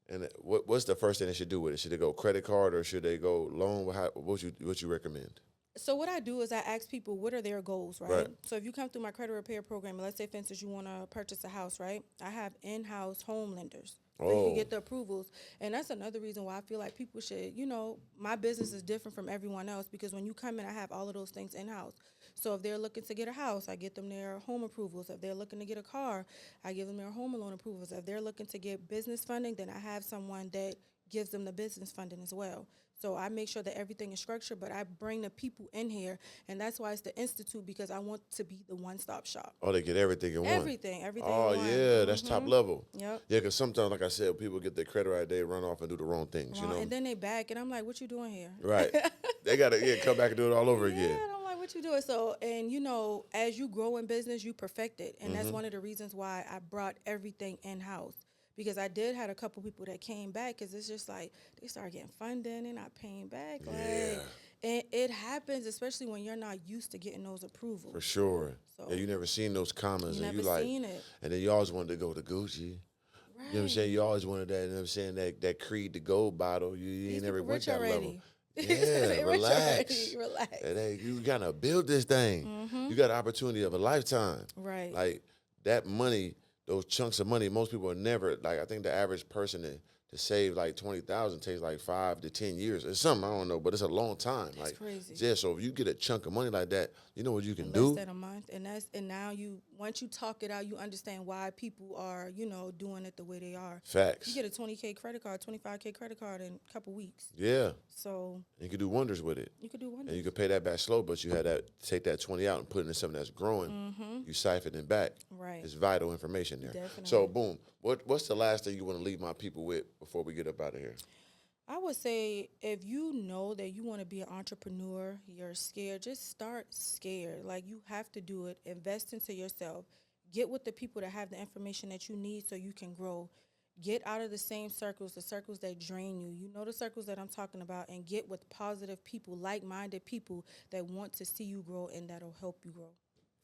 And what's the first thing they should do with it? Should they go credit card or should they go loan? What you recommend? So what I do is I ask people, what are their goals, right? So if you come through my credit repair program, let's say, for instance, you want to purchase a house, right? I have in-house home lenders. So you can get the approvals. And that's another reason why I feel like people should, you know, my business is different from everyone else, because when you come in, I have all of those things in-house. So if they're looking to get a house, I get them their home approvals. If they're looking to get a car, I give them their home loan approvals. If they're looking to get business funding, then I have someone that gives them the business funding as well. So I make sure that everything is structured, but I bring the people in here, and that's why it's the Institute, because I want to be the one-stop shop. Oh, they get everything in one. Everything Oh, in one. yeah, that's top level. Yep. Yeah, because sometimes, like I said, people get their credit right, they run off and do the wrong things, you know? And then they back, and I'm like, what you doing here? Right. They got to come back and do it all over again. Yeah, and I'm like, what you doing? So, and you know, as you grow in business, you perfect it. And that's one of the reasons why I brought everything in-house. Because I did had a couple people that came back, because it's just like they start getting funding and not paying back. Like, and it happens, especially when you're not used to getting those approvals. For sure. So, Yeah, you never seen those commas. You And never you like, seen it. And then you always wanted to go to Gucci. Right. You know what I'm saying? You always wanted that, you know what I'm saying, that Creed, the gold bottle. You These ain't never people went rich that already. level. They Yeah, rich relax. already. Relax. And hey, you got to build this thing. You got an opportunity of a lifetime. Right. Like, that money, those chunks of money, most people are never, like, I think the average person to save like 20,000 takes like 5 to 10 years. It's something, I don't know, but it's a long time. That's like, crazy. Yeah, so if you get a chunk of money like that, you know what you can Less do? than a month, and now once you talk it out, you understand why people are, you know, doing it the way they are. Facts. You get a 20K credit card, 25K credit card in a couple weeks. Yeah. So You can do wonders with it. you could do wonders. And you can pay that back slow, but you had that take that 20 out and put it in something that's growing. You siphon it back. Right. It's vital information there. Definitely. So boom. What's the last thing you want to leave my people with before we get up out of here? I would say, if you know that you want to be an entrepreneur, you're scared, just start scared. Like, you have to do it. Invest into yourself. Get with the people that have the information that you need so you can grow. Get out of the same circles, the circles that drain you. You know the circles that I'm talking about, and get with positive people, like-minded people that want to see you grow and that'll help you grow.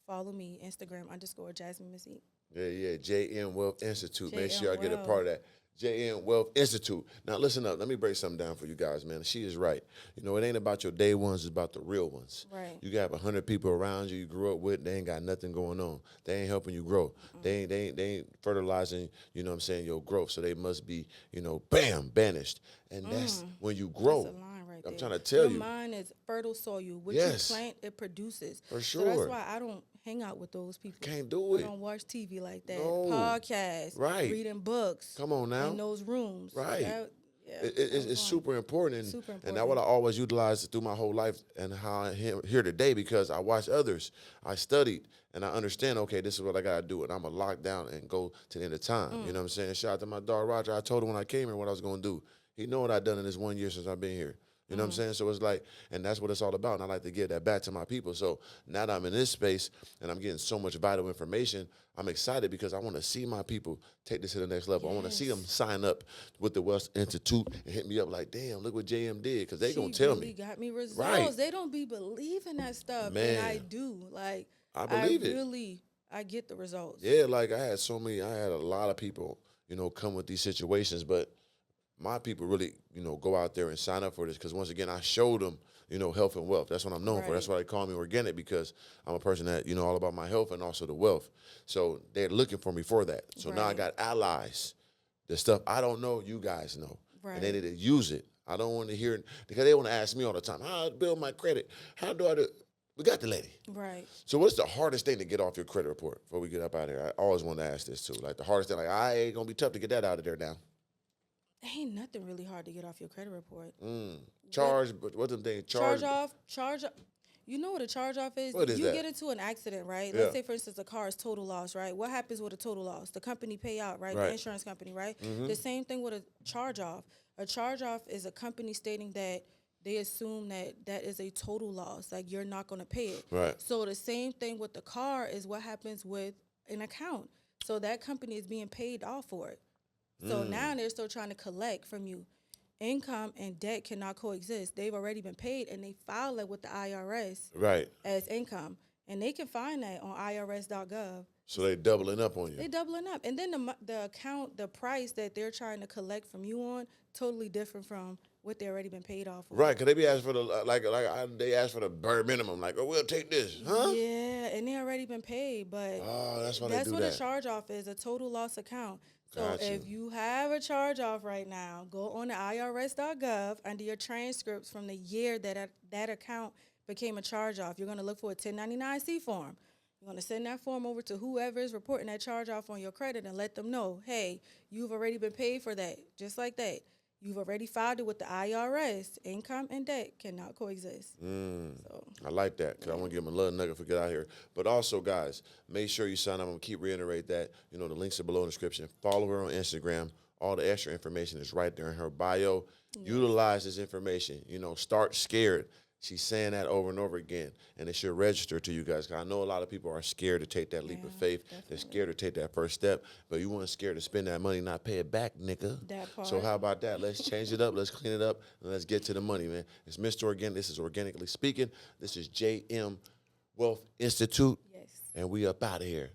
Follow me, Instagram _Jasmine Mazyck. Yeah. J.N. Wealth Institute. Make J.N. sure y'all get a Wealth. part of that. J.N. Wealth Institute. Now, listen up. Let me break something down for you guys, man. She is right. You know, it ain't about your day ones. It's about the real ones. Right. You got 100 people around you grew up with. They ain't got nothing going on. They ain't helping you grow. They ain't fertilizing, you know what I'm saying, your growth. So they must be, you know, bam, banished. And that's when you grow. That's a line right there. I'm trying to tell you. Your mind is fertile soil. What Yes. you plant, it produces. For So that's sure. why I don't hang out with those people. Can't do I it. don't watch TV like that. No. Podcasts. Right. Reading books. Come on now. In those rooms. Right. It's fun. super important. Super And that's what I always utilized through my whole life and how I am here today, because I watched others. I studied and I understand, okay, this is what I got to do. And I'm going to lock down and go to the end of time. You know what I'm saying? Shout out to my dog, Roger. I told him when I came here what I was going to do. He know what I've done in this 1 year since I've been here. You know what I'm saying? So it's like, and that's what it's all about. And I like to give that back to my people. So now that I'm in this space and I'm getting so much vital information, I'm excited because I want to see my people take this to the next level. I want to see them sign up with the Wealth Institute and hit me up like, damn, look what JM did, because they going to tell really me. got me results. Right. They don't be believing that stuff. Man. And I do. Like, I believe it. I get the results. Yeah, like I had a lot of people, you know, come with these situations, but my people really, you know, go out there and sign up for this, because once again, I showed them, you know, health and wealth. That's what I'm known for. That's why they call me Organik, because I'm a person that, you know, all about my health and also the wealth. So they're looking for me for that. So now I got allies. The stuff I don't know, you guys know. Right. And they need to use it. I don't want to hear it, because they want to ask me all the time, how do I build my credit? How do I do? We got the lady. Right. So what's the hardest thing to get off your credit report before we get up out of here? I always want to ask this too. Like the hardest thing, like I ain't gonna be tough to get that out of there now. Ain't nothing really hard to get off your credit report. Charge, but what's the thing? Charge off. You know what a charge off is? What is you that? get into an accident, right? Yeah. Let's say, for instance, a car is total loss, right? What happens with a total loss? The company pay out, right? Right. The insurance company, right? The same thing with a charge off. A charge off is a company stating that they assume that that is a total loss, like you're not going to pay it. Right. So the same thing with the car is what happens with an account. So that company is being paid off for it. So now they're still trying to collect from you. Income and debt cannot coexist. They've already been paid, and they file it with the IRS Right. as income. And they can find that on irs.gov. So they doubling up on you. They doubling up. And then the account, the price that they're trying to collect from you on, totally different from what they already been paid off for. Right, because they be asking for they ask for the bare minimum. Like, oh, we'll take this, huh? Yeah, and they already been paid, but Oh, that's why they that's do what that. a charge off is, a total loss account. So Gotcha. if you have a charge off right now, go on the irs.gov under your transcripts from the year that account became a charge off. You're going to look for a 1099-C form. You're going to send that form over to whoever is reporting that charge off on your credit and let them know, hey, you've already been paid for that, just like that. You've already filed it with the IRS. Income and debt cannot coexist. So I like that because I want to give them a little nugget for get out here. But also, guys, make sure you sign up. I'm going to keep reiterate that. You know, the links are below in the description. Follow her on Instagram. All the extra information is right there in her bio. Utilize this information. You know, start scared. She's saying that over and over again, and it should register to you guys. 'Cause I know a lot of people are scared to take that leap of faith. Definitely. They're scared to take that first step, but you weren't scared to spend that money, not pay it back, nigga. That part. So how about that? Let's change it up. Let's clean it up, and let's get to the money, man. It's Mr. Organic. This is Organically Speaking. This is J.M. Wealth Institute, yes. and we up out of here.